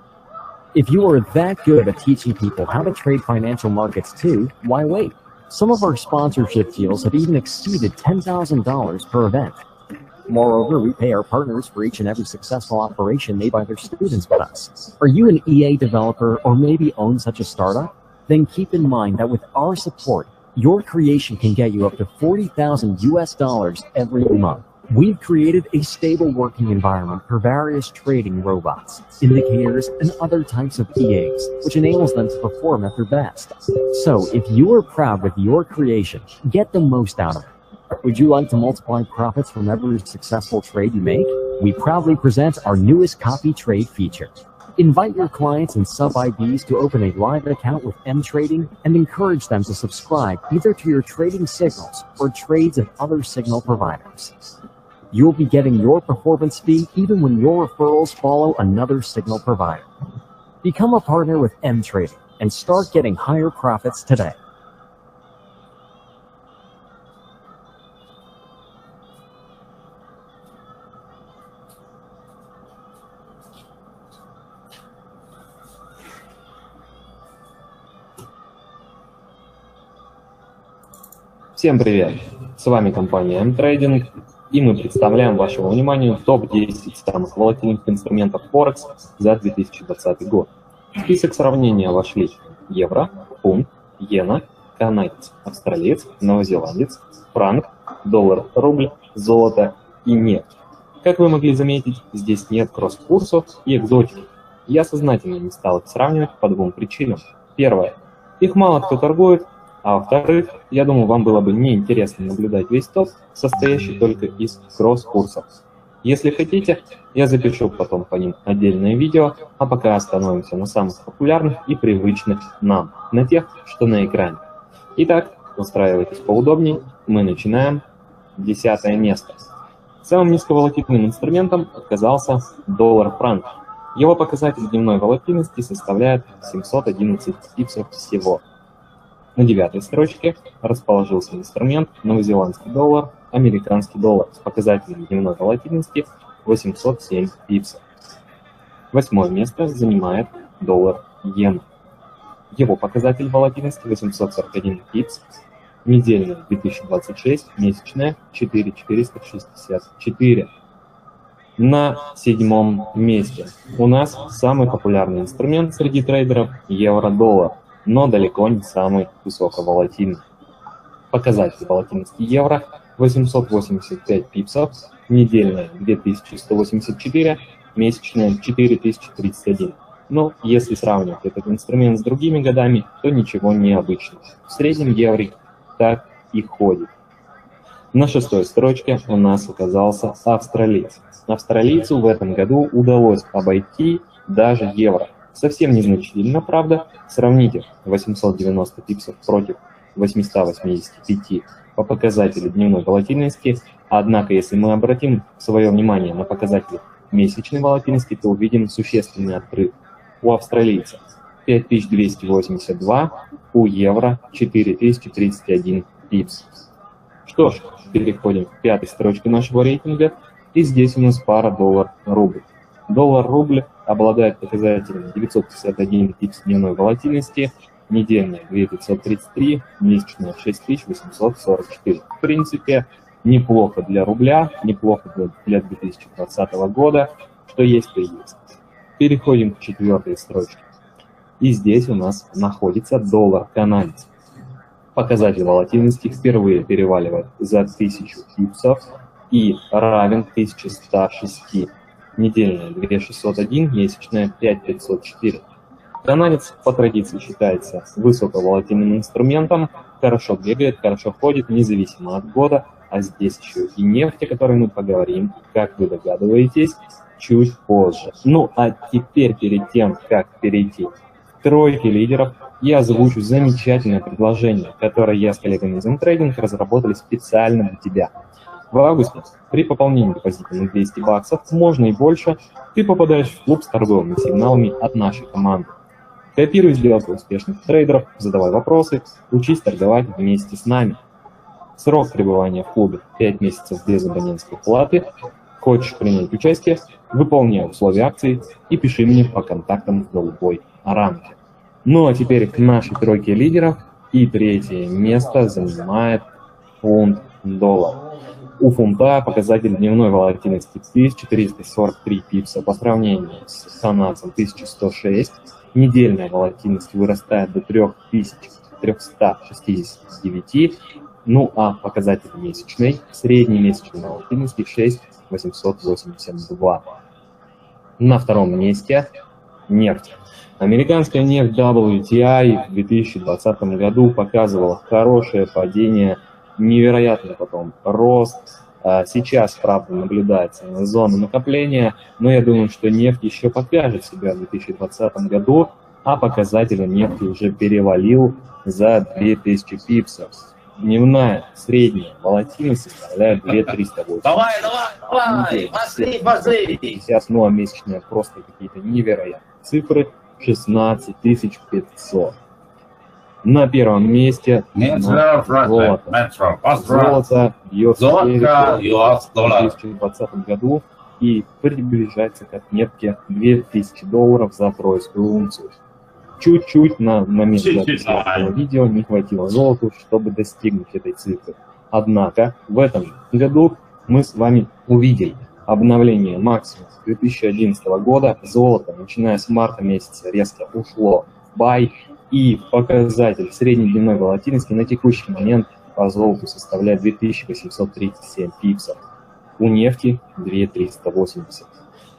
If you are that good at teaching people how to trade financial markets too, why wait? Some of our sponsorship deals have even exceeded $10,000 per event. Moreover, we pay our partners for each and every successful operation made by their students with us. Are you an EA developer or maybe own such a startup? Then keep in mind that with our support, your creation can get you up to $40,000 every month. We've created a stable working environment for various trading robots, indicators, and other types of EAs, which enables them to perform at their best. So, if you are proud with your creation, get the most out of it. Would you like to multiply profits from every successful trade you make? We proudly present our newest copy trade feature. Invite your clients and sub-IBs to open a live account with M-Trading and encourage them to subscribe either to your trading signals or trades of other signal providers. You'll be getting your performance fee even when your referrals follow another signal provider. Become a partner with M-Trading and start getting higher profits today. Всем привет! С вами компания M-Trading, и мы представляем вашему вниманию топ-10 самых волатильных инструментов Форекс за 2020 год. В список сравнения вошли евро, фунт, иена, канадец, австралиец, новозеландец, франк, доллар, рубль, золото и нефть. Как вы могли заметить, здесь нет кросс-курсов и экзотики. Я сознательно не стал их сравнивать по двум причинам. Первое. Их мало кто торгует. А во-вторых, я думаю, вам было бы неинтересно наблюдать весь топ, состоящий только из кросс-курсов. Если хотите, я запишу потом по ним отдельное видео, а пока остановимся на самых популярных и привычных нам, на тех, что на экране. Итак, устраивайтесь поудобнее, мы начинаем. 10-е место. Самым низковолатильным инструментом оказался доллар-франк. Его показатель дневной волатильности составляет 711 пипсов всего. На 9-й строчке расположился инструмент новозеландский доллар, американский доллар с показателем дневной волатильности 807 пипсов. 8-е место занимает доллар-иена. Его показатель волатильности 841 пипс, недельная 2026, месячная 4464. На 7-м месте у нас самый популярный инструмент среди трейдеров евро-доллар, но далеко не самый высоковолатильный. Показатель волатильности евро 885 пипсов, недельная 2184, месячная 4031. Но если сравнивать этот инструмент с другими годами, то ничего необычного. В среднем евро так и ходит. На 6-й строчке у нас оказался австралиец. Австралийцу в этом году удалось обойти даже евро. Совсем незначительно, правда. Сравните 890 пипсов против 885 по показателю дневной волатильности. Однако, если мы обратим свое внимание на показатели месячной волатильности, то увидим существенный отрыв. У австралийца 5282, у евро 4031 пипс. Что ж, переходим к 5-й строчке нашего рейтинга. И здесь у нас пара доллар-рубль. Доллар-рубль обладает показателем 951 пипс дневной волатильности, недельная 2533, месячная 6844. В принципе, неплохо для рубля, неплохо для 2020 года, что есть, то есть. Переходим к 4-й строчке. И здесь у нас находится доллар-канадец. Показатель волатильности впервые переваливает за 1000 пипсов и равен 1106. Недельная 2601, месячная 5504. Канадец по традиции считается высоковолатильным инструментом, хорошо бегает, хорошо ходит, независимо от года, а здесь еще и нефть, о которой мы поговорим, как вы догадываетесь, чуть позже. Ну а теперь перед тем, как перейти к тройке лидеров, я озвучу замечательное предложение, которое я с коллегами из M-Trading разработали специально для тебя. В августе при пополнении депозита на 200 баксов, можно и больше, ты попадаешь в клуб с торговыми сигналами от нашей команды. Копируй сделки успешных трейдеров, задавай вопросы, учись торговать вместе с нами. Срок пребывания в клубе 5 месяцев без абонентской платы. Хочешь принять участие? Выполняй условия акции и пиши мне по контактам в голубой рамке. Ну а теперь к нашей тройке лидеров. И третье место занимает фунт-доллар. У фунта показатель дневной волатильности 1443 пипса по сравнению с канадцем 1106. Недельная волатильность вырастает до 3369. Ну а показатель месячной, средней месячной волатильности 6882. На втором месте нефть. Американская нефть WTI в 2020 году показывала хорошее падение, невероятный потом рост. Сейчас, правда, наблюдается зона накопления, но я думаю, что нефть еще покажет себя в 2020 году, а показатель нефти уже перевалил за 2000 пипсов. Дневная средняя волатильность составляет 2308. Давай, пошли. Сейчас, ну а месячная просто какие-то невероятные цифры. 16500. На первом месте золото. Золото бьется в 2020 году и приближается к отметке $2000 за тройскую унцию. Чуть-чуть на момент записи этого видео не хватило золоту, чтобы достигнуть этой цифры. Однако в этом году мы с вами увидели обновление максимума 2011 года. Золото, начиная с марта месяца, резко ушло в бай, и показатель средней дневной волатильности на текущий момент по золоту составляет 2837 пипсов. У нефти 2380.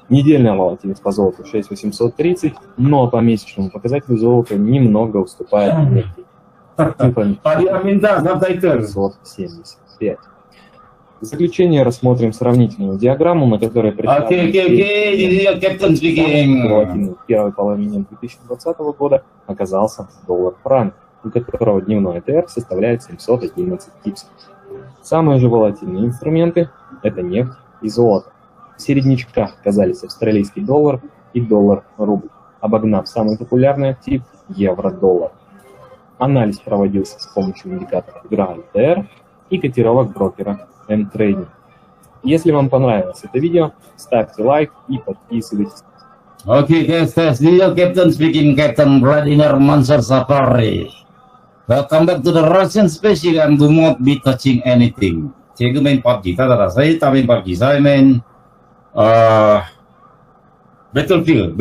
Недельная волатильность по золоту 6830, но по месячному показателю золото немного уступает нефти. Цифра 575. В заключение рассмотрим сравнительную диаграмму, на которой представлен в первой половине 2020 года оказался доллар-франк, у которого дневной ЭТР составляет 711 пипсов. Самые же волатильные инструменты – это нефть и золото. В середнячках оказались австралийский доллар и доллар-рубль, обогнав самый популярный актив – евро-доллар. Анализ проводился с помощью индикаторов GRA-LTR и котировок брокера M-Trading. Если вам понравилось это видео, ставьте лайк и подписывайтесь. Okay, guys, this is Captain speaking, Captain Vladimir Mansur Safari. Welcome back to the Russian Special and do not be touching anything. Saya main PUBG, saya tak main PUBG, saya main Battlefield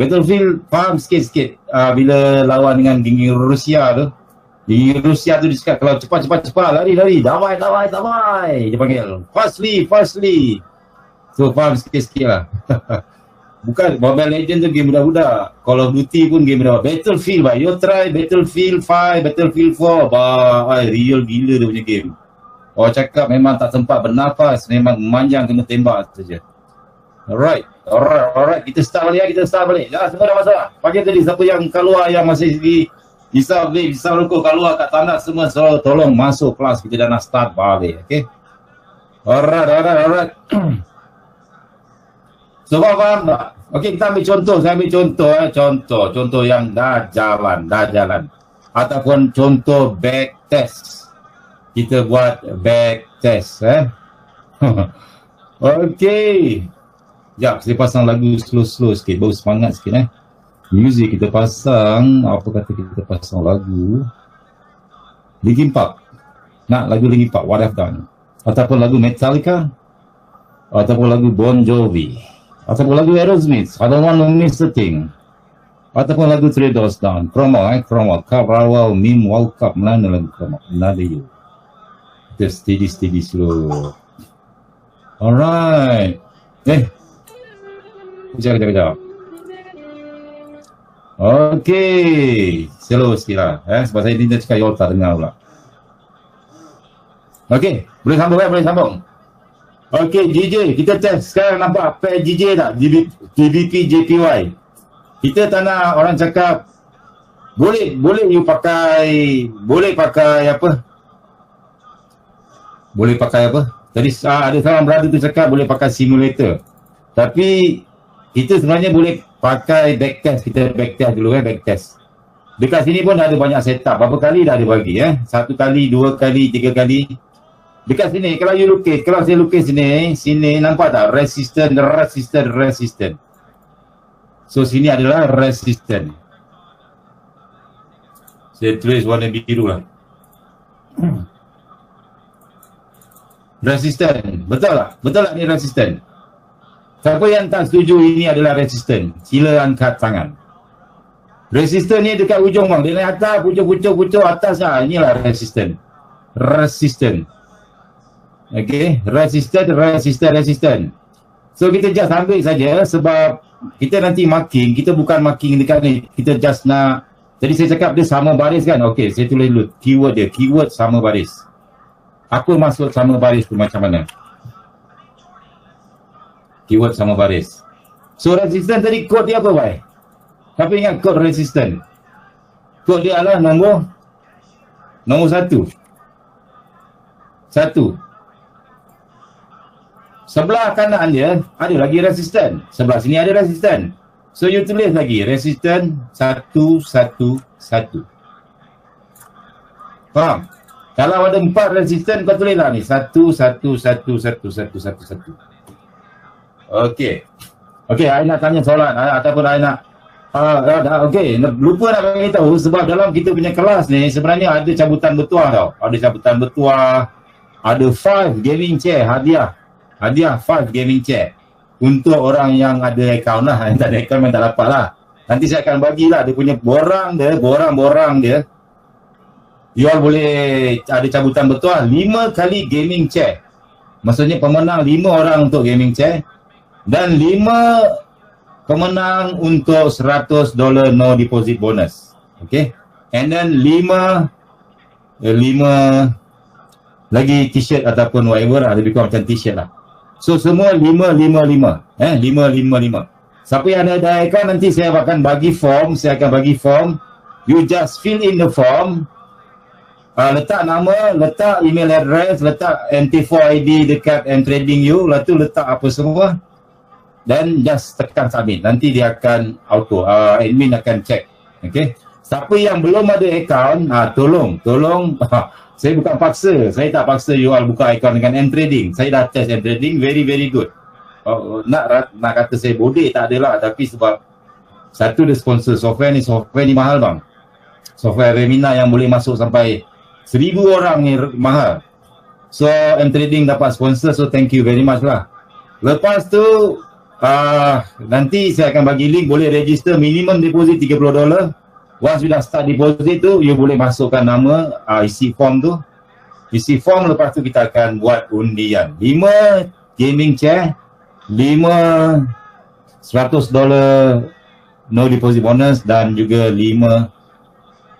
faham sikit-sikit bila lawan dengan geng Rusia tu. Di Rusia tu dia cakap kalau cepat lari, damai dia panggil fastly. So faham sikit-sikit lah. Bukan Mobile Legends tu game budak-budak, Call of Duty pun game budak. Battlefield bah, you try Battlefield 5, Battlefield 4 bah, real gila dia punya game. Orang cakap memang tak sempat bernafas, memang memanjang kena tembak saja. Alright, kita start balik. Dah, semua dah masuk. Pagi tadi siapa yang keluar yang masih bisa rokok keluar kat tandas semua, so tolong masuk kelas, kita dah nak start balik, okay? Alright. So faham tak? Okay, kita ambil contoh, saya ambil contoh yang dah jalan. Ataupun contoh back test. Kita buat back test, Okay. Sekejap, saya pasang lagu slow sikit, baru semangat sikit, Music kita pasang, apa kata kita pasang lagu Linkin Park. Nak lagu Linkin Park, What I've Done. Ataupun lagu Metallica. Ataupun lagu Bon Jovi. Ataupun lagu Aerosmith, I Don't Want to Miss a Thing. Ataupun lagu Three Doors Down. Promo, Cup, Rawal, Meme, World Cup, mana lagu promo, Another You. Kita steady slow. Alright. Kejap. Okay, slow sikit lah, sebab saya tidak cakap you tak dengar pula. Okay, boleh sambung. Okay, JJ, kita test sekarang, nampak pair JJ tak? GBP, JPY. Kita tak nak orang cakap, boleh pakai apa? Tadi ada seorang brother tu cakap boleh pakai simulator. Tapi kita sebenarnya boleh pakai backtest. Kita backtest dulu, backtest. Dekat sini pun ada banyak setup. Berapa kali dah ada bagi, 1 kali, 2 kali, 3 kali. Dekat sini, kalau you lukis, kalau saya lukis sini nampak tak? Resistant. So, sini adalah resistant. Saya tulis warna biru lah. Resistant. Betul tak? Betul tak ni resistant? Siapa yang tak setuju ini adalah resistant? Sila angkat tangan. Resistant ni dekat ujung bang. Dia naik atas, pucuk atas lah. Inilah resistant. Okay, resistant. So kita just ambil saja sebab kita nanti marking, kita bukan marking dekat ni, kita just nak, jadi saya cakap dia sama baris kan. Okay, saya tulis dulu keyword dia, keyword sama baris. Apa maksud sama baris tu macam mana? Keyword sama baris. So resistant tadi kod dia apa bhai? Tapi ingat kod resistant, kod dia adalah nombor 1. Sebelah kanan dia ada lagi resistant. Sebelah sini ada resistant. So you tulis lagi resistant 111. Faham? Kalau ada 4 resistant kau tulis lah ni 1111111. Okey. Okey, I nak tanya soalan ataupun I nak okey, lupa nak bagi tahu sebab dalam kita punya kelas ni sebenarnya ada cabutan bertuah tau. Ada cabutan bertuah. Ada 5 gaming chair hadiah 5 gaming chair untuk orang yang ada akaun lah. Yang tak ada akaun memang tak dapat lah. Nanti saya akan bagilah dia punya borang dia. You all boleh ada cabutan bertuah 5 kali gaming chair. Maksudnya pemenang 5 orang untuk gaming chair dan 5 pemenang untuk $100 no deposit bonus. Okay, and then 5 lagi t-shirt ataupun whatever lah, lebih kurang macam t-shirt lah. So semua 5. Siapa yang ada account nanti saya akan bagi form, you just fill in the form, letak nama, letak email address, letak MT4 ID dekat M-Trading you, lepas tu letak apa semua dan just tekan submit. Nanti dia akan auto, admin akan check. Okay, siapa yang belum ada account, tolong saya bukan paksa, saya tak paksa you all buka account dengan M-Trading. Saya dah test M-Trading, very good. Nak kata saya bodek tak adalah, tapi sebab satu dia sponsor software ni mahal bang. Software Remina yang boleh masuk sampai 1000 orang ni mahal. So M-Trading dapat sponsor, so thank you very much lah. Lepas tu nanti saya akan bagi link, boleh register minimum deposit $30. Once you dah start deposit tu, you boleh masukkan nama, isi form tu. Isi form, lepas tu kita akan buat undian. 5 gaming chair, 5 $100 no deposit bonus dan juga 5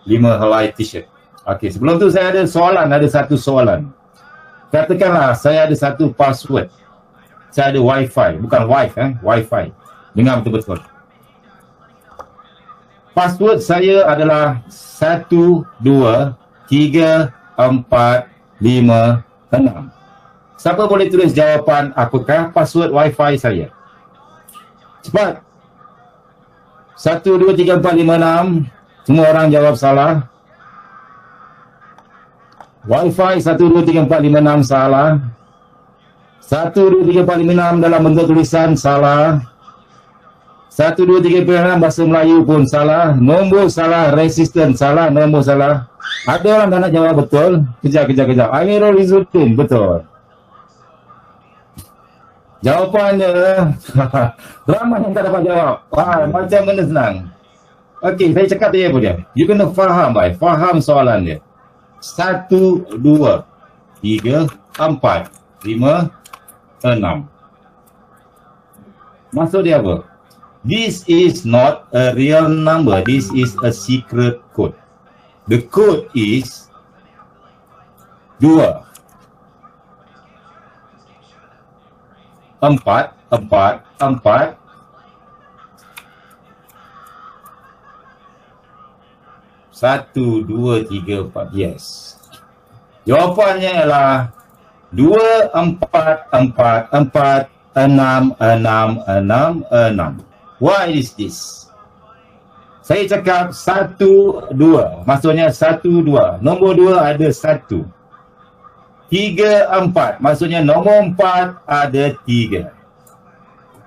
helai t-shirt. Okey, sebelum tu saya ada satu soalan. Katakanlah saya ada satu password. Saya ada wifi, bukan wifi. Dengar betul-betul. Password saya adalah 1234556. Siapa boleh tulis jawapan apakah password wifi saya? Cepat. 1234556. Semua orang jawab salah. Wifi 1234556 salah. 1234556 dalam bentuk tulisan salah. 12346 bahasa Melayu pun salah. Nombor salah, resistant salah, nombor salah. Ada orang tak nak jawab betul? Kejap. Amirul Izzuddin, betul. Jawapannya ramai yang tak dapat jawab. Macam mana senang. Okey, saya cakap tadi apa dia. You kena faham, faham soalan dia. 1, 2, 3, 4, 5, 6. Maksud dia apa? This is not a real number. This is a secret code. The code is 2, 4, 4, 4, 1, 2, 3, 4. Yes. Jawapannya ialah 2, 4, 4, 4, 6, 6, 6, 6. Why is this? Saya cakap 1, 2. Maksudnya 1, 2. Nombor 2 ada 1. 3, 4. Maksudnya nombor 4 ada 3.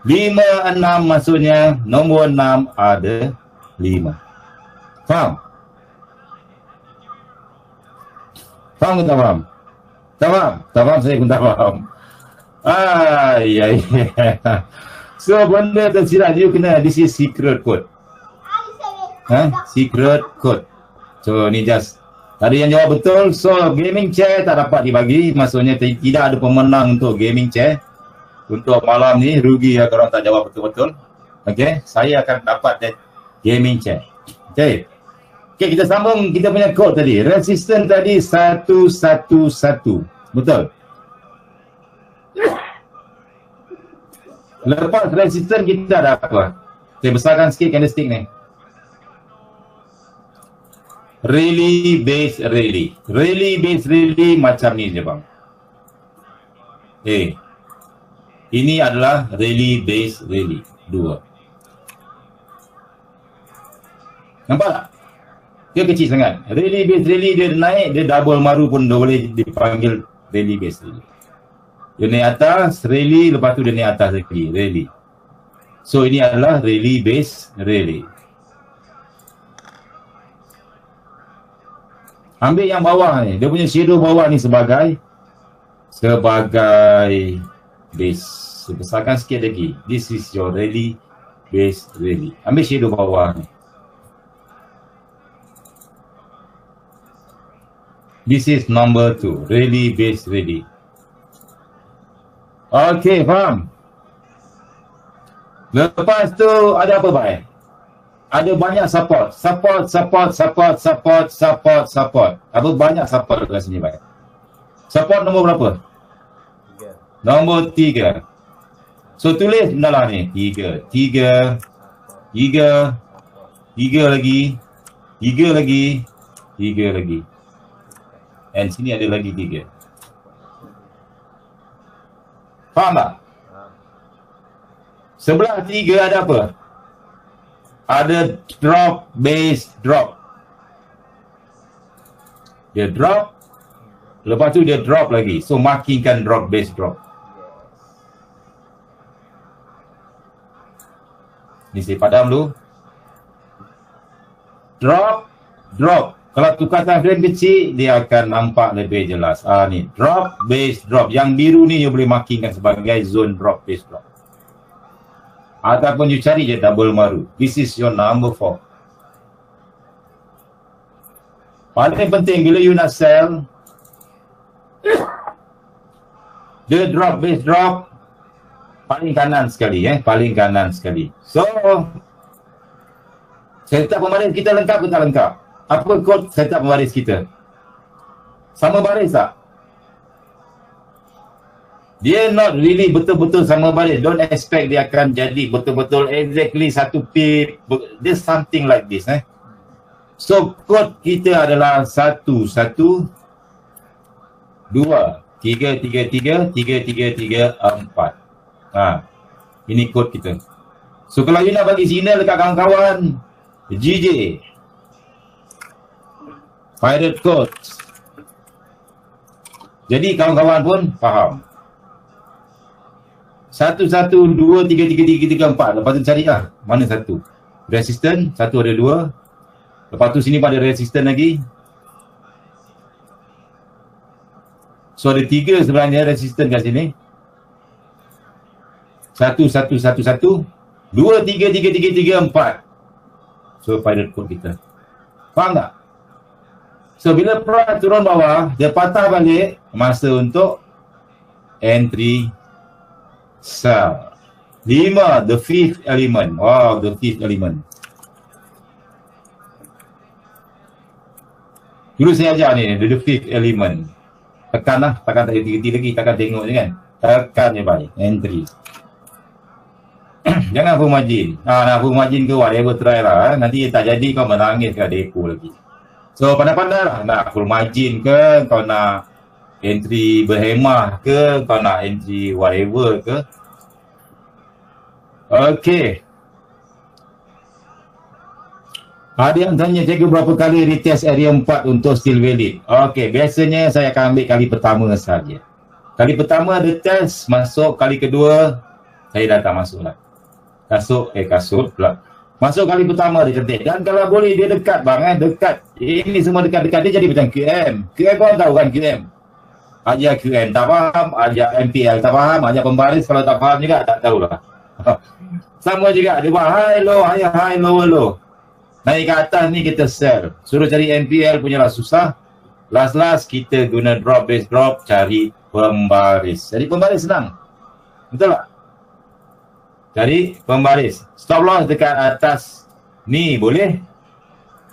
5, 6 maksudnya nombor 6 ada 5. Faham? Faham ke tak faham? Tak faham? Tak faham, saya pun tak faham. Ya. So benda tersilap, you kena, this is secret code. Secret code. So ni just tadi yang jawab betul. So gaming chair tak dapat dibagi. Maksudnya tidak ada pemenang untuk gaming chair. Untuk malam ni rugi ya kalau tak jawab betul-betul. Okay, saya akan dapat gaming chair. Okay, kita sambung kita punya code tadi. Resistance tadi 111. Betul. Lepas resistance kita ada apa? Saya besarkan sikit candlestick ni. Rally base rally. Rally base rally macam ni je bang. Ini adalah rally base rally 2. Nampak tak? Dia kecil sangat. Rally base rally dia naik, dia double maru pun boleh dipanggil rally base rally. Dia naik atas, rally, lepas tu dia naik atas lagi, rally. So ini adalah rally base rally. Ambil yang bawah ni, dia punya shadow bawah ni sebagai base. Besarkan sikit lagi. This is your rally base rally. Ambil shadow bawah ni. This is number 2, rally base rally. Okay, faham? Lepas tu ada apa baik? Ada banyak support. Apa banyak support kat sini baik? Support nombor berapa? 3. Nombor 3. So tulis dalam ni 3 lagi. And sini ada lagi 3. Faham tak? Sebelah 3 ada apa? Ada drop, base, drop. Dia drop, lepas tu dia drop lagi. So markingkan drop, base, drop. Ni saya padam dulu. Drop, drop. Kalau tukatan frame kecil, dia akan nampak lebih jelas. Ni drop, base, drop. Yang biru ni you boleh markingkan sebagai zone drop, base, drop. Ataupun you cari je double maru. This is your number 4. Paling penting bila you nak sell, dia drop, base, drop. Paling kanan sekali, paling kanan sekali. So, setup pembaris kita lengkap ke tak lengkap? Apa kod setup pembaris kita? Sama baris tak? Dia not really betul-betul sama baris. Don't expect dia akan jadi betul-betul exactly satu pip. There's something like this. So, kod kita adalah 1, 1, 2, 3, 3, 3, 3, 3, 3, 4. Ini kod kita. So, kalau you nak bagi signal dekat kawan-kawan, GJ, pirate code. Jadi, kawan-kawan pun faham. 1, 1, 2, 3, 3, 3, 3, 4. Lepas tu carilah mana satu. Resistant, satu ada 2. Lepas tu sini pada resistant lagi. So ada 3 sebenarnya resistant kat sini. 1, 1, 1, 1. 2, 3, 3, 3, 3, 4. So pirate code kita. Faham tak? So bila price turun bawah, dia patah balik, masa untuk entry sell. 5, the fifth element. Wow, the fifth element. Dulu saya ajar ni, the fifth element. Tekan lah, takkan tak henti lagi, takkan tengok je kan. Tekan je baik, entry. Jangan full margin. Nak full margin ke whatever, try lah. Nanti tak jadi kau menangis kat depo lagi. So pandai-pandai lah, nak full margin ke, kau nak entry berhemah ke, kau nak entry whatever ke. Okay. Ada yang tanya cikgu berapa kali retest area 4 untuk still valid. Okey, biasanya saya akan ambil kali pertama saja. Kali pertama ada test, masuk. Kali kedua saya dah tak masuk lah. Kasut pula. Masuk kali pertama dia ketik. Dan kalau boleh dia dekat bang, dekat. Ini semua dekat-dekat, dia jadi macam QM. QM kau tahu kan QM? Ajar QM tak faham, ajar MPL tak faham, ajar pembaris kalau tak faham juga tak tahulah. Sama juga, dia buat high low, high low low. Naik ke atas ni kita sell. Suruh cari MPL punya lah susah. Last kita guna drop base drop, cari pembaris. Jadi pembaris senang. Betul tak? Cari pembaris. Stop loss dekat atas ni boleh.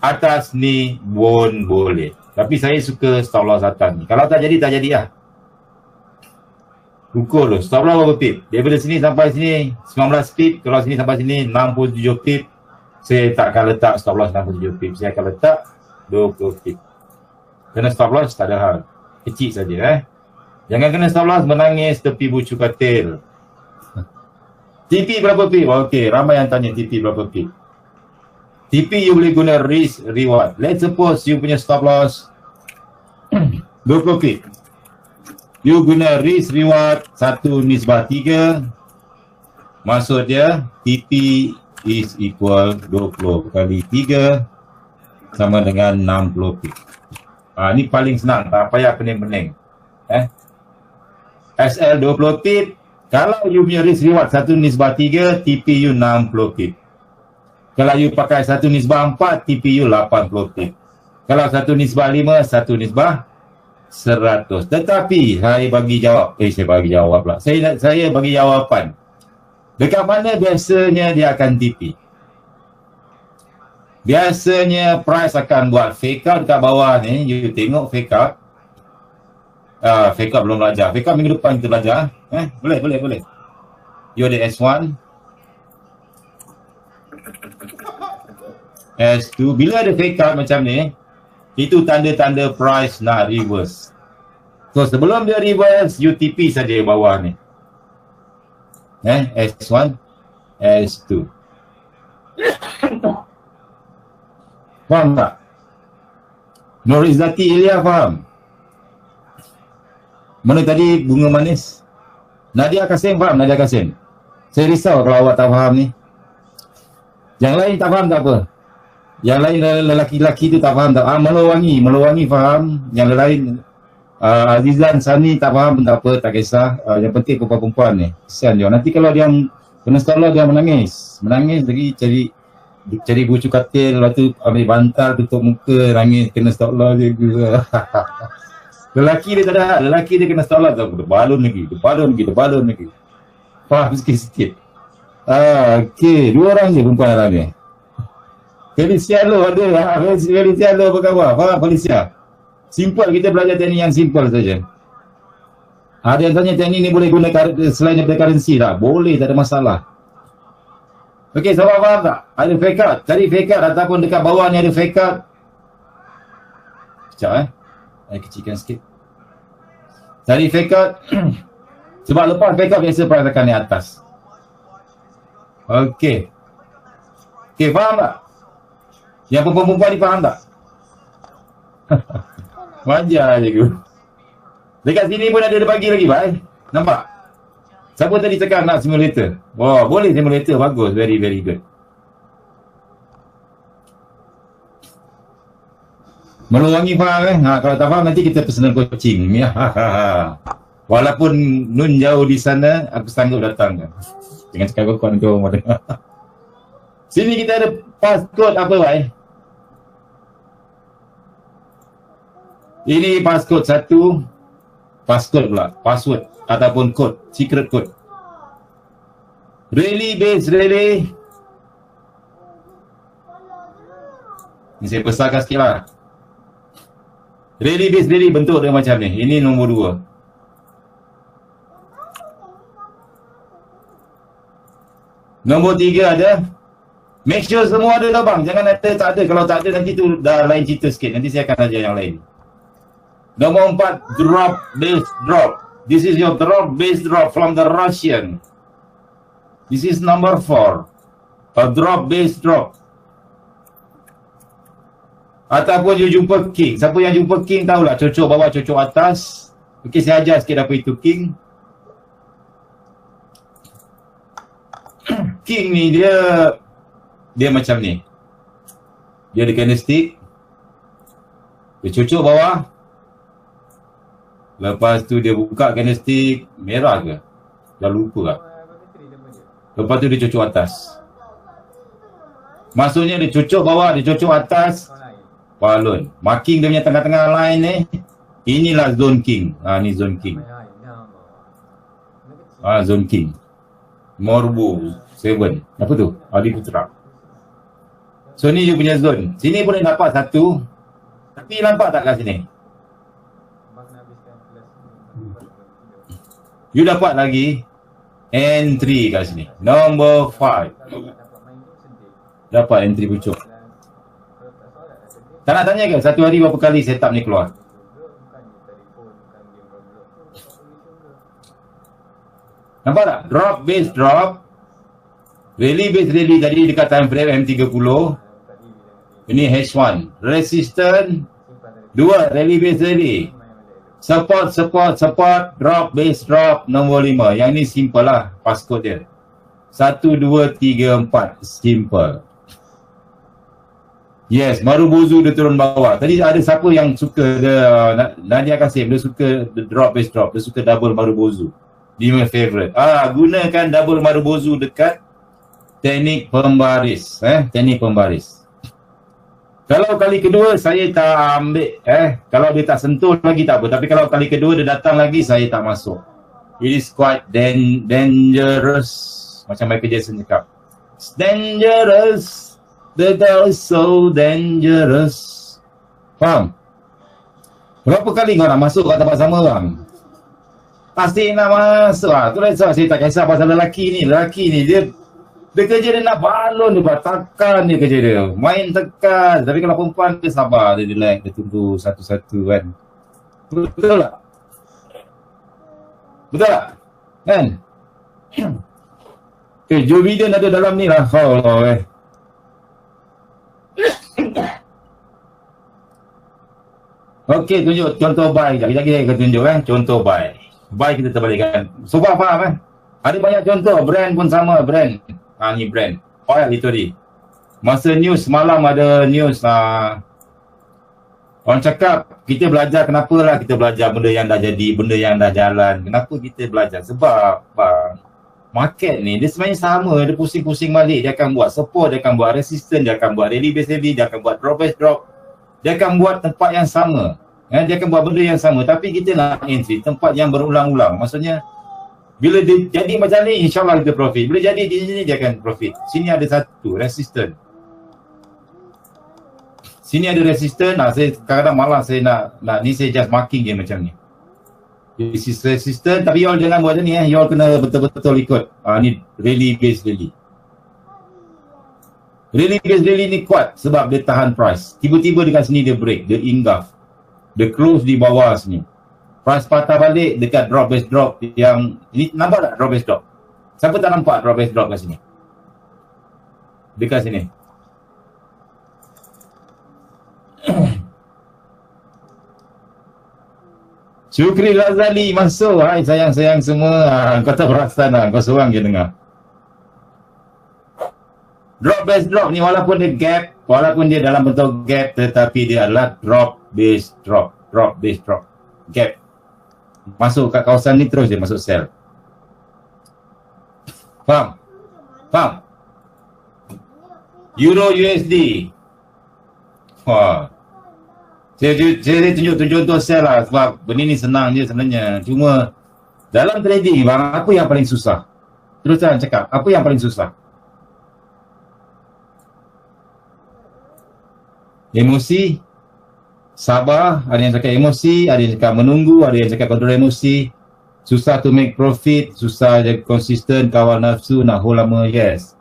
Atas ni pun boleh. Tapi saya suka stop loss atas ni. Kalau tak jadi lah. Ukur tu. Stop loss berapa pip? Daripada sini sampai sini 19 pip. Kalau sini sampai sini 67 pip. Saya tak akan letak stop loss 67 pip. Saya akan letak 20 pip. Kena stop loss tak ada hal. Kecil saja Jangan kena stop loss menangis tepi bucu katil. TP berapa pip? Okey, ramai yang tanya TP berapa pip. TP you boleh guna risk reward. Let's suppose you punya stop loss 20 pip. You guna risk reward 1/3. Maksud dia TP is equal 20 kali 3 sama dengan 60 pip. Ni paling senang, tak payah pening-pening. SL 20 pip. Kalau you punya risk reward 1/3, TP you 60 pip. Kalau you pakai 1/4, TP you 80 pip. Kalau 1/5, 1/100. Tetapi saya bagi jawab pula. Saya bagi jawapan. Dekat mana biasanya dia akan TP? Biasanya price akan buat fake out dekat bawah ni. You tengok fake out. Fake out belum belajar. Fake out minggu depan kita belajar. Boleh. You ada S1. S2. Bila ada fake out macam ni, itu tanda-tanda price nak reverse. So sebelum dia reverse, you TP saja bawah ni. S1, S2. Faham tak? Nur Izzati Ilya faham? Mana tadi bunga manis? Nadia Kasim faham? Nadia Kasim. Saya risau kalau awak tak faham ni. Yang lain tak faham tak apa. Yang lain lelaki-lelaki tu tak faham tak. Melowangi faham. Yang lain Azizan Sani tak faham pun tak apa, tak kisah. Yang penting perempuan-perempuan ni. Kesian dia. Nanti kalau dia kena stop loss dia menangis lagi cari bucu katil, lepas tu ambil bantal tutup muka, nangis kena stop loss je. Lelaki dia tak ada, lelaki dia kena stop loss dia balon lagi. Faham sikit-sikit. Okey, 2 orang je perempuan dalam ni. Felicia Lo ada. Felicia Lo apa khabar? Faham Felicia? Simple, kita belajar teknik yang simple saja. Ada yang tanya teknik ni boleh guna selain daripada currency tak? Boleh, tak ada masalah. Okey, sahabat faham tak? Ada fake out. Cari fake out ataupun dekat bawah ni ada fake out. Sekejap saya kecilkan sikit. Cari fake out. Sebab lepas fake out biasa price akan naik atas. Okey, faham tak? Yang perempuan-perempuan ni faham tak? Wajar je ke. Dekat sini pun ada bagi lagi, bye. Nampak? Siapa tadi cakap nak simulator? Oh, boleh simulator, bagus, very very good. Meluangi faham kalau tak faham nanti kita personal coaching. Walaupun Nun jauh di sana, aku sanggup datang. Jangan cakap kawan kau. Sini kita ada passcode apa, bye? Ini passcode 1. Passcode pula, password ataupun code, secret code. Rally base rally. Ini saya besarkan sikit lah. Rally base rally bentuk dia macam ni. Ini nombor 2. Nombor 3 ada. Make sure semua ada tau bang. Jangan kata tak ada. Kalau tak ada nanti tu dah lain cerita sikit. Nanti saya akan ajar yang lain. Nombor 4, drop base drop. This is your drop base drop from the Russian. This is number 4. A drop base drop. Ataupun you jumpa king. Siapa yang jumpa king tahulah, cocok bawah, cocok atas. Okey, saya ajar sikit apa itu king. King ni dia macam ni. Dia ada candlestick. Dia cocok bawah. Lepas tu dia buka candlestick merah ke? Dah lupa lah. Lepas tu dia cocok atas. Maksudnya dia cocok bawah, dia cocok atas. Balon. Marking dia punya tengah-tengah line ni. Inilah zone king. Ni zone king. Zone king. Morbo 7. Apa tu? Adi Putra. So ni you punya zone. Sini boleh dapat satu. Tapi nampak tak kat sini? You dapat lagi entry kat sini. Number 5. Dapat entry pucuk. Tak nak tanya ke satu hari berapa kali setup ni keluar? Nampak tak? Drop base drop. Rally base rally tadi dekat time frame M30. Ini H1. Resistance 2. Rally base rally. Support, drop, base drop, nombor 5. Yang ni simple lah passcode dia. 1, 2, 3, 4. Simple. Yes, Marubozu dia turun bawah. Tadi ada siapa yang suka Nadia Kasim, dia suka the drop, base drop. Dia suka double Marubozu. Dia my favorite. Gunakan double Marubozu dekat teknik pembaris. Teknik pembaris. Kalau kali kedua saya tak ambil, kalau dia tak sentuh lagi tak apa. Tapi kalau kali kedua dia datang lagi, saya tak masuk. It is quite dangerous. Macam Michael Jackson cakap. It's dangerous. The girl is so dangerous. Faham? Berapa kali kau nak masuk kat tempat sama orang? Pasti nak masuk lah. Tu lah saya tak kisah pasal lelaki ni. Lelaki ni dia kerja dia nak balon dia, tekan dia kerja dia. Main tekan. Tapi kalau perempuan dia sabar, dia relax, dia tunggu satu-satu kan. Betul tak? Betul tak? Kan? Joe Biden ada dalam ni lah. Allah Okey, tunjuk contoh buy. Sekejap lagi saya akan tunjuk contoh buy. Buy kita terbalikkan. Sebab faham Ada banyak contoh. Brand pun sama. Brand. Ni brand. Oil itu tadi. Masa news semalam ada news. Orang cakap kita belajar, kenapa lah kita belajar benda yang dah jadi, benda yang dah jalan. Kenapa kita belajar? Sebab market ni dia sebenarnya sama. Dia pusing-pusing balik. Dia akan buat support, dia akan buat resistance, dia akan buat rally base rally, dia akan buat drop base drop. Dia akan buat tempat yang sama. Dia akan buat benda yang sama. Tapi kita nak entry tempat yang berulang-ulang. Maksudnya bila dia jadi macam ni, insyaAllah kita profit. Bila jadi di sini, dia akan profit. Sini ada satu resistance. Sini ada resistance. Saya kadang-kadang malas saya nak ni saya just marking je macam ni. This is resistance. Tapi y'all jangan buat macam ni y'all kena betul-betul ikut. Ni rally base rally. Rally base rally ni kuat sebab dia tahan price. Tiba-tiba dekat sini dia break, dia engulf. Dia close di bawah sini. Price patah balik dekat drop base drop yang ini, nampak tak drop base drop? Siapa tak nampak drop base drop kat sini? Dekat sini. Syukri Lazali masuk. Hai sayang-sayang semua. Kau tak perasan lah. Kau seorang je dengar. Drop base drop ni walaupun dia gap, walaupun dia dalam bentuk gap, tetapi dia adalah drop base drop. Drop base drop. Gap. Masuk kat kawasan ni terus dia masuk sell. Faham? Faham? Euro USD. Saya tunjuk contoh sell lah sebab benda ni senang je sebenarnya. Cuma dalam trading bang, apa yang paling susah? Terus terang cakap, apa yang paling susah? Emosi, sabar, ada yang cakap emosi, ada yang cakap menunggu, ada yang cakap kontrol emosi. Susah to make profit, susah je konsisten, kawal nafsu, nak hold lama, yes.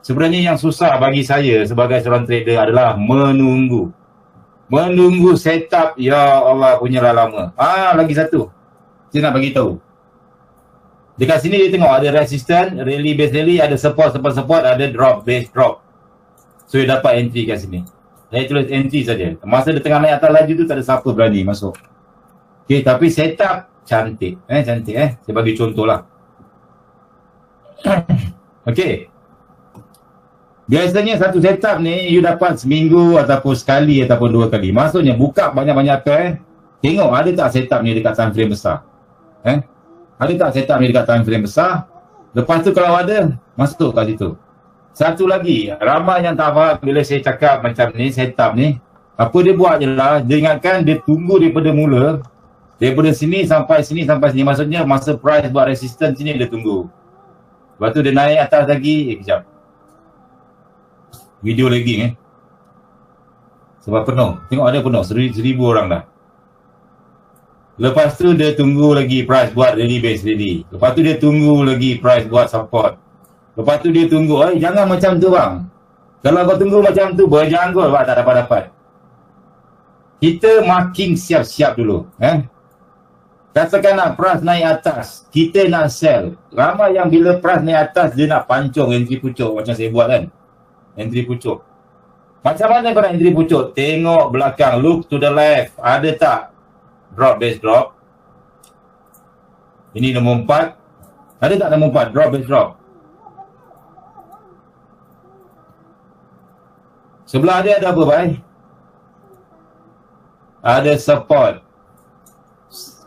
Sebenarnya yang susah bagi saya sebagai seorang trader adalah menunggu. Menunggu setup, ya Allah punyalah lama. Lagi satu. Saya nak bagi tahu. Dekat sini dia tengok ada resistance, rally base rally, ada support, ada drop base drop. So dia dapat entry kat sini. Saya tulis entry saja. Masa dia tengah naik atas laju tu tak ada siapa berani masuk. Okey, tapi setup cantik. Cantik Saya bagi contoh lah. Okey. Biasanya satu setup ni you dapat seminggu ataupun sekali ataupun 2 kali. Maksudnya buka banyak-banyak account. Tengok ada tak setup ni dekat time frame besar. Ada tak setup ni dekat time frame besar? Lepas tu kalau ada, masuk kat situ. Satu lagi, ramai yang tak faham bila saya cakap macam ni, setup ni. Apa dia buat je lah, dia ingatkan dia tunggu daripada mula. Daripada sini sampai sini sampai sini. Maksudnya masa price buat resistance sini dia tunggu. Lepas tu dia naik atas lagi, kejap. Video lagging sebab penuh. Tengok ada penuh, 1,000 orang dah. Lepas tu dia tunggu lagi price buat rally base rally. Lepas tu dia tunggu lagi price buat support. Lepas tu dia tunggu, jangan macam tu bang. Kalau kau tunggu macam tu, berjanggut bang, tak dapat-dapat. Kita makin siap-siap dulu. Katakanlah price naik atas, kita nak sell. Ramai yang bila price naik atas, dia nak pancung entry pucuk macam saya buat kan. Entry pucuk. Macam mana kau nak entry pucuk? Tengok belakang, look to the left. Ada tak drop base drop? Ini nombor 4. Ada tak nombor 4 drop base drop? Sebelah dia ada apa bhai? Ada support.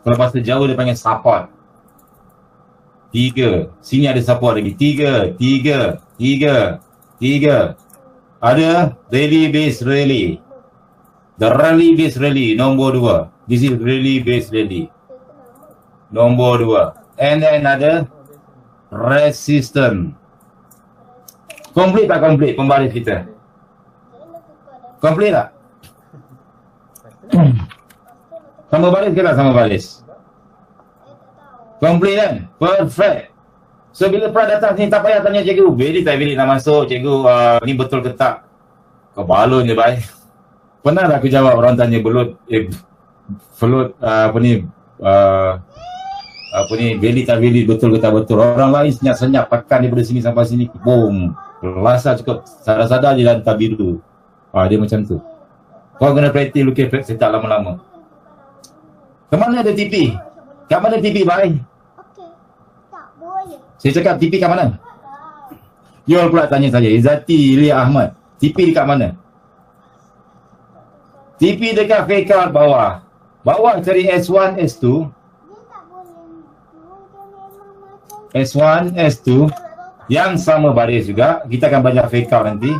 Kalau pasal jauh dia panggil support. 3. Sini ada support lagi. 3. Ada rally base rally. The rally base rally nombor 2. This is rally base rally. Nombor 2. And then ada resistance. Complete tak complete pembaris kita? Complete tak? Sama baris ke tak sama baris? Complete kan? Perfect. So bila price datang sini tak payah tanya cikgu, valid tak valid nak masuk cikgu, ni betul ke tak? Kau balon je bhai. Pernah aku jawab orang tanya belut float valid tak valid, betul ke tak betul. Orang lain senyap-senyap pakan daripada sini sampai sini, boom, rasa cukup sadar-sadar je lantar biru. Dia macam tu. Kau kena praktis lukis setup lama-lama. Ke mana ada TP? Kat mana TP bhai? Saya cakap TP kat mana? Yol pula tanya saya, Izzati Ilya Ahmad, TP dekat mana? TP dekat fake out bawah. Bawah cari S1, S2. S1, S2 yang sama baris juga. Kita akan banyak fake out nanti.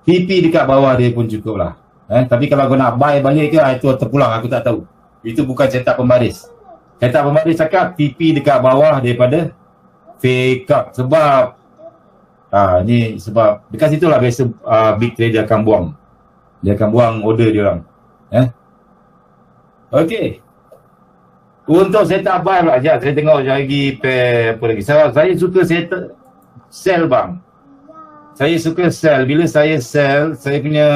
TP dekat bawah dia pun cukup lah. Tapi kalau kau nak buy balik ke, itu terpulang, aku tak tahu. Itu bukan setup pembaris. Setup pembaris cakap TP dekat bawah daripada fake out. Sebab ni sebab dekat situ lah biasa big trader akan buang. Dia akan buang order dia orang. Okey. Untuk setup buy pula, sekejap saya tengok lagi apa lagi. Saya suka sell bang. Saya suka sell. Bila saya sell, saya punya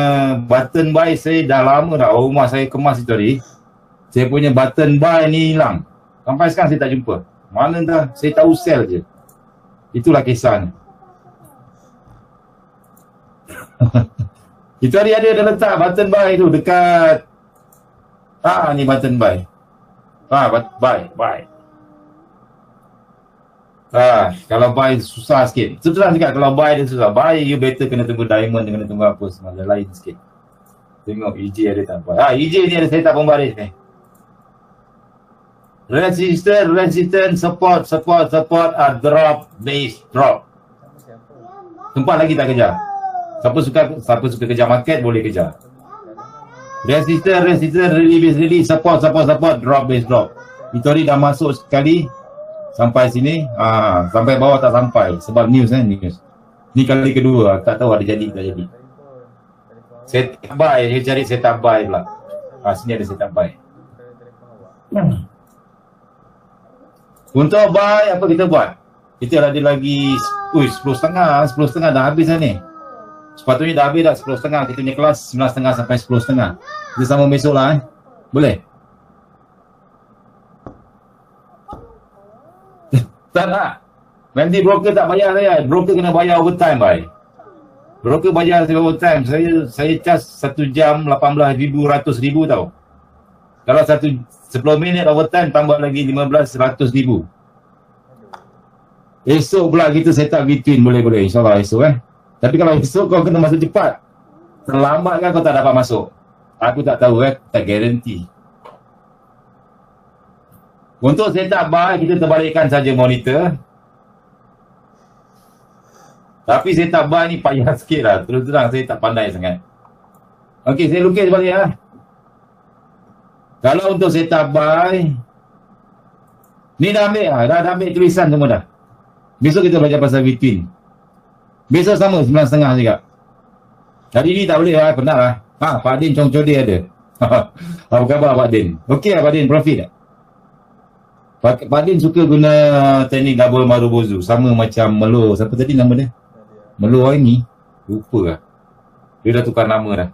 button buy saya dah lama dah. Rumah saya kemas itu tadi. Saya punya button buy ni hilang. Sampai sekarang saya tak jumpa. Mana dah, saya tahu sell je. Itulah kisahnya. Itu hari ada letak button buy tu dekat ni button buy. Buy. Kalau buy susah sikit. Susah sikit kalau buy dia susah. Buy you better kena tunggu diamond, kena tunggu apa semua lain sikit. Tengok EJ ada tak buy. EJ ni ada setup pembaris ni. Resistance, support, drop, base, drop. Tempat lagi tak kejar. Siapa suka kejar market boleh kejar. Resistance, rally base rally, support, drop, base, drop. Itu hari dah masuk sekali sampai sini, sampai bawah tak sampai sebab news news. Ni kali kedua, tak tahu ada jadi tak jadi. Setup buy, dia cari setup buy pula. Sini ada setup buy. Untuk buy apa kita buat? Kita ada lagi 10.30 dah habis dah ni. Sepatutnya dah habis dah 10.30. Kita punya kelas 9.30 sampai 10.30. Kita sama besok lah Boleh? Tak nak. Nanti broker tak bayar saya. Broker kena bayar overtime bye. Broker bayar saya overtime. Saya charge 1 jam 18,000, 100,000 tau. Kalau 10 minit overtime tambah lagi 15,000, 100,000. Esok pula kita set up between, boleh insyaAllah esok Tapi kalau esok kau kena masuk cepat, terlambat kan kau tak dapat masuk. Aku tak tahu tak garanti. Untuk set up buy, kita terbalikkan saja monitor. Tapi set up buy ni payah sikit lah. Terus terang saya tak pandai sangat. Okey, saya lukis balik Kalau untuk set up buy, ni dah ambil tulisan semua dah. Besok kita belajar pasal between. Besok sama 9.30 juga. Hari ni tak boleh penat lah. Pak Din cong-cong dia ada. Apa khabar Pak Din? Okey lah Pak Din, profit tak? Pak Din suka guna teknik double Marubozu. Sama macam Melo. Siapa tadi nama dia? Melo hari ni. Lupa lah. Dia dah tukar nama dah.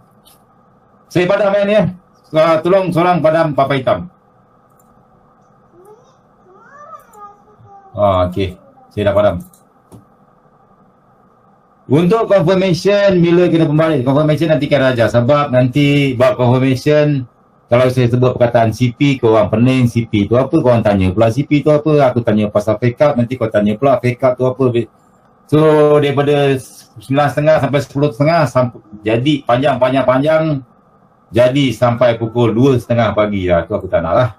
Saya padam ni tolong seorang padam papai hitam. Okey. Saya dah padam. Untuk confirmation, bila kena pembalik confirmation nantikan Raja. Sebab nanti bab confirmation, kalau saya sebut perkataan CP, korang pening CP tu apa, korang tanya pula CP tu apa, aku tanya pasal fake up, nanti kau tanya pula fake up tu apa. So daripada 9.30 sampai 10.30 jadi panjang, jadi sampai pukul 2.30 pagi lah. Tu aku tak nak lah.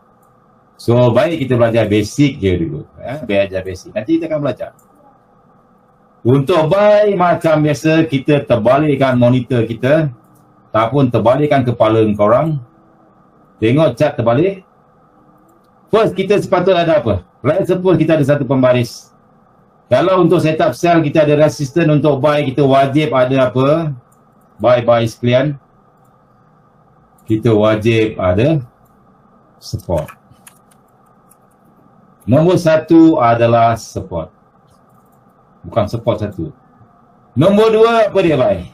So baik kita belajar basic je dulu. Belajar basic, nanti kita akan belajar. Untuk buy macam biasa, kita terbalikkan monitor kita ataupun terbalikkan kepala korang. Tengok chart terbalik. First, kita sepatutnya ada apa? Let's suppose kita ada satu pembaris. Kalau untuk setup sell kita ada resistance, untuk buy kita wajib ada apa? Buy sekalian. Kita wajib ada support. Nombor 1 adalah support. Bukan support 1. Nombor 2 apa dia buy?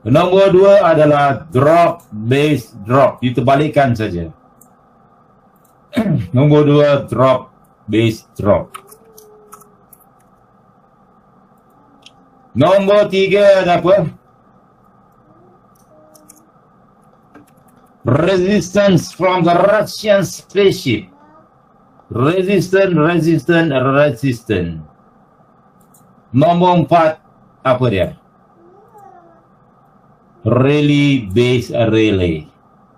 Nombor 2 adalah drop, base drop. Diterbalikkan saja. Nombor 2 drop, base drop. Nombor 3 ada apa? Resistance from the Russian spaceship. Resistance. Nombor 4 apa dia? Rally base relay.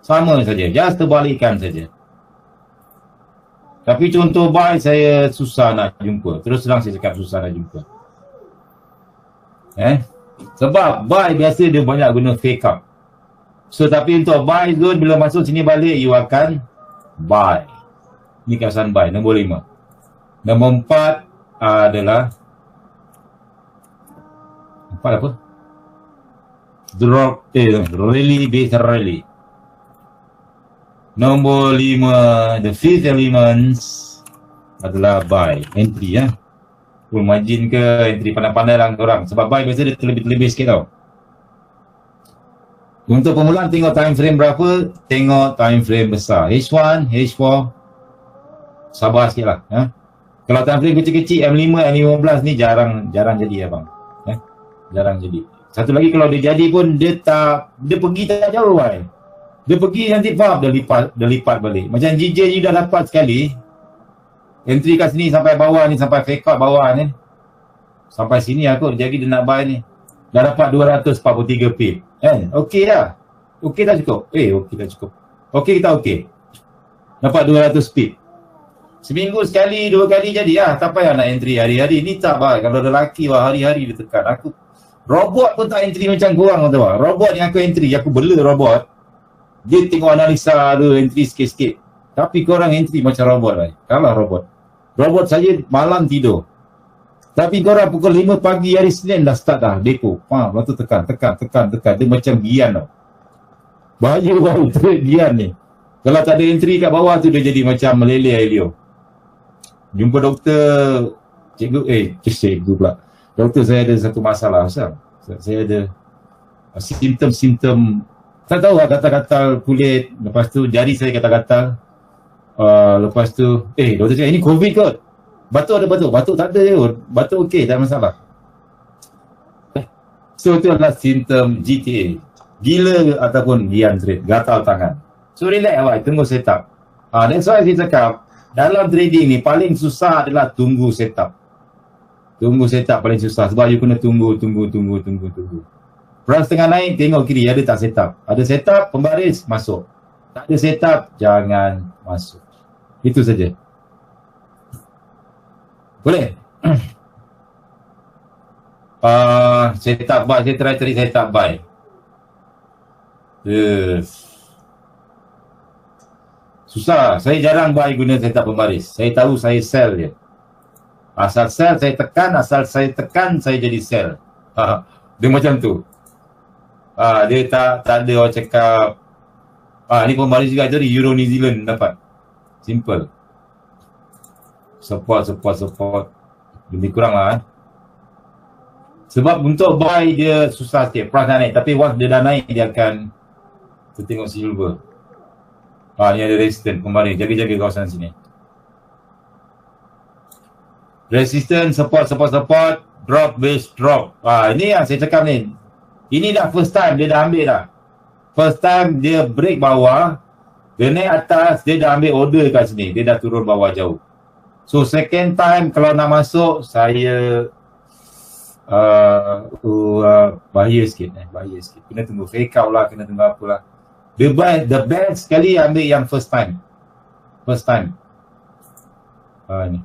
Sama saja, just terbalikkan saja. Tapi contoh buy saya susah nak jumpa. Terus terang saya cakap susah nak jumpa. Sebab buy biasa dia banyak guna fake up. So tapi untuk buy zone, bila masuk sini balik you akan buy. Ni kawasan buy, nombor 5. Nombor 4 adalah apa? Drop, rally base rally. Nombor 5, the fifth elements adalah buy, entry full margin ke, entry pandai-pandai lah korang. Sebab buy biasa dia terlebih-terlebih sikit tau. Untuk permulaan tengok time frame berapa, tengok time frame besar. H1, H4, sabar sikit lah. Kalau time frame kecil-kecil, M5, M15 ni jarang jadi abang. Jarang jadi. Satu lagi kalau dia jadi pun dia pergi tak jauh kan. Dia pergi nanti dia lipat balik. Macam JJ ni dah dapat sekali. Entry kat sini sampai bawah ni, sampai fake out bawah ni. Sampai sini aku jadi dia nak buy ni. Dah dapat 243 pip. Okey dah. Okey tak cukup? Okey tak cukup. Okey kita okey. Dapat 200 pip. Seminggu sekali, 2 kali jadi lah. Tak payah nak entry hari-hari. Ni tak buy. Kalau lelaki hari-hari dia tekan. Aku robot pun tak entry macam korang tahu tak? Robot yang aku entry, aku bela robot. Dia tengok analisa ada entry sikit-sikit. Tapi korang entry macam robot lah. Kalah robot. Robot saja malam tidur. Tapi korang pukul 5 pagi hari Senin dah start dah depo. Lepas tu tekan. Dia macam gian tau. Bahaya baru gian ni. Kalau tak ada entry kat bawah tu dia jadi macam meleleh Elio. Jumpa doktor cikgu pula. Doktor, saya ada satu masalah. Saya ada simptom-simptom, tak tahu lah, gatal-gatal kulit. Lepas tu jari saya gatal-gatal. Lepas tu doktor cakap ini COVID kot. Batuk ada batuk tak ada je. Batuk okey, tak ada masalah. So itu adalah simptom GTA. Gila ataupun gian trade, gatal tangan. So relax awak, tunggu setup. That's why saya cakap, dalam trading ni paling susah adalah tunggu setup. Tunggu setup paling susah sebab you kena tunggu. Price tengah naik, tengok kiri ada tak setup. Ada setup, pembaris, masuk. Tak ada setup, jangan masuk. Itu saja. Boleh? Setup buy, saya try cari setup buy. Yes. Susah, saya jarang buy guna setup pembaris. Saya tahu saya sell je. Asal sell saya tekan, asal saya tekan saya jadi sell. Dia macam tu. Dia tak ada orang cakap ni pembaris juga jadi Euro New Zealand dapat. Simple. Support. Lebih kurang lah. Sebab untuk buy dia susah sikit. Price nak naik. Tapi once dia dah naik dia akan kita tengok silver. Ni ada resistance pembaris. Jaga-jaga kawasan sini. Resistance, support. Drop, base, drop. Ini yang saya cakap ni. Ini dah first time dia dah ambil dah. First time dia break bawah. Dia naik atas, dia dah ambil order kat sini. Dia dah turun bawah jauh. So second time kalau nak masuk, saya bahaya sikit. Kena tunggu fake out lah, kena tunggu apa lah. The best sekali ambil yang first time. Ni.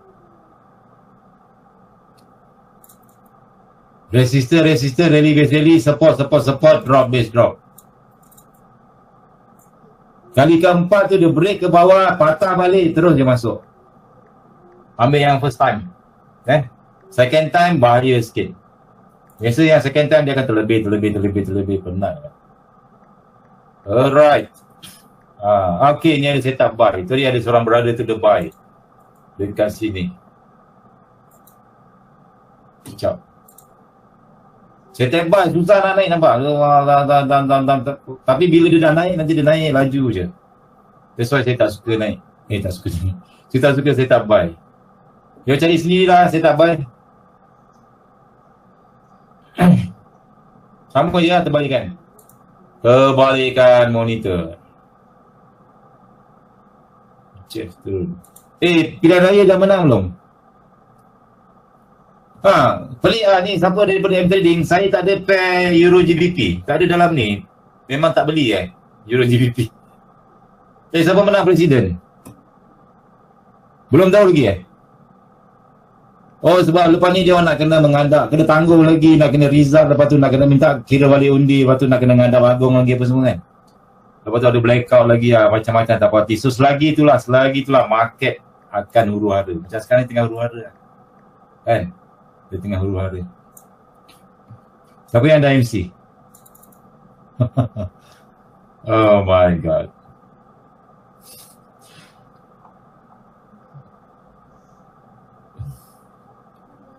Resistor, rally, base rally, support, drop, base drop. Kali keempat tu dia break ke bawah, patah balik, terus dia masuk. Ambil yang first time. Second time bahaya sikit. Biasa yang second time dia akan terlebih, penat. Alright. Okay, ni ada setup buy. Tadi ada seorang brother tu dia buy dekat sini. Sekejap. Setup buy susah nak naik, nampak? Tapi bila dia dah naik, nanti dia naik laju je. That's why saya tak suka naik. Tak suka ni. Saya tak suka setup buy. Dia cari sendirilah setup buy. Sama je lah, terbalikan monitor. Check turun. Pilihan raya dah menang belum? Pelik ni siapa daripada M Trading. Saya tak ada pair Euro GBP. Tak ada dalam ni. Memang tak beli Euro GBP. Siapa menang presiden? Belum tahu lagi sebab lepas ni dia orang nak kena mengadap, kena tanggung lagi, nak kena result, lepas tu nak kena minta kira balik undi, lepas tu nak kena ngadap agung lagi apa semua kan. Lepas tu ada blackout lagi macam-macam tak pasti. So selagi itulah market akan huru-hara. Macam sekarang ni tengah huru-hara kan. Dia tengah huru-hara. Siapa yang ada MC? Oh my god.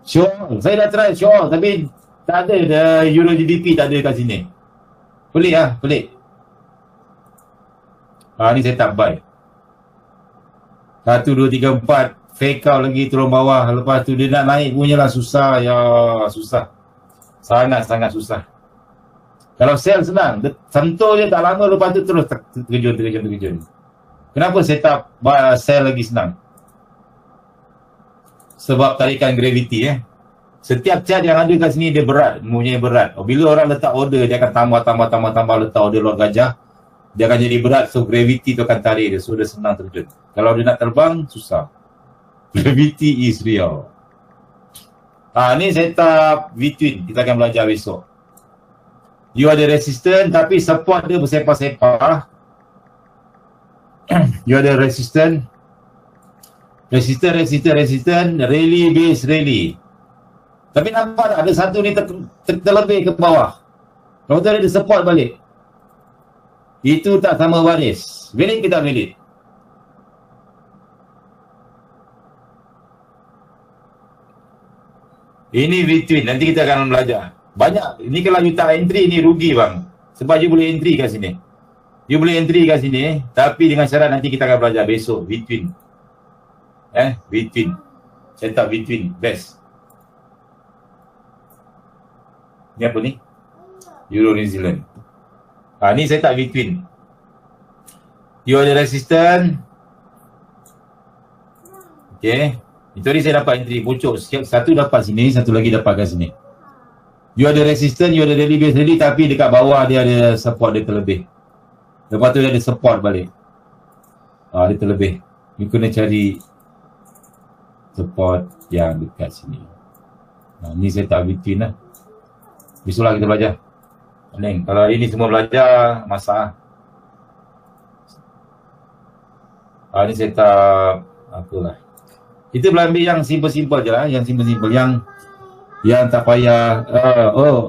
Sure, saya dah try sure tapi tak ada Euro GBP tak ada kat sini. Pelik. Ni setup buy. 1, 2, 3, 4 fake out lagi turun bawah. Lepas tu dia nak naik punya lah susah. Susah. Sangat susah. Kalau sell senang. Dia sentuh je tak lama lepas tu terus terkejun. Kenapa setup buy sell lagi senang? Sebab tarikan gravity Setiap chart yang ada kat sini dia berat, mempunyai berat. Bila orang letak order dia akan tambah letak order luar gajah. Dia akan jadi berat, so gravity tu akan tarik dia. So dia senang terjun. Kalau dia nak terbang, susah. Gravity is real. Ni setup between. Kita akan belajar besok. You ada resistance tapi support dia bersepah-sepah. You ada resistance, rally, base, rally. Tapi nampak tak ada satu ni terlebih ke bawah. Kalau tu ada support balik. Itu tak sama baris. Valid ke tak valid? Ini between. Nanti kita akan belajar. Banyak. Ini kalau you tak entry ni rugi bang. Sebab you boleh entry kat sini. Tapi dengan syarat nanti kita akan belajar besok. Between. Between. Setup between. Best. Ni apa ni? Euro New Zealand. Ni saya tak between. You ada resistance. Okay. Itu tadi saya dapat entry pucuk. Satu dapat sini, satu lagi dapat kat sini. You ada resistance, you ada daily base rally, tapi dekat bawah dia ada support dia terlebih. Lepas tu dia ada support balik. Dia terlebih. You kena cari support yang dekat sini. Ni saya tak between lah. Besok lah kita belajar. Neng, kalau hari ni semua belajar, masalah. Ni saya tak apalah. Kita ambil yang simple-simple je lah. Yang simple-simple. Yang tak payah.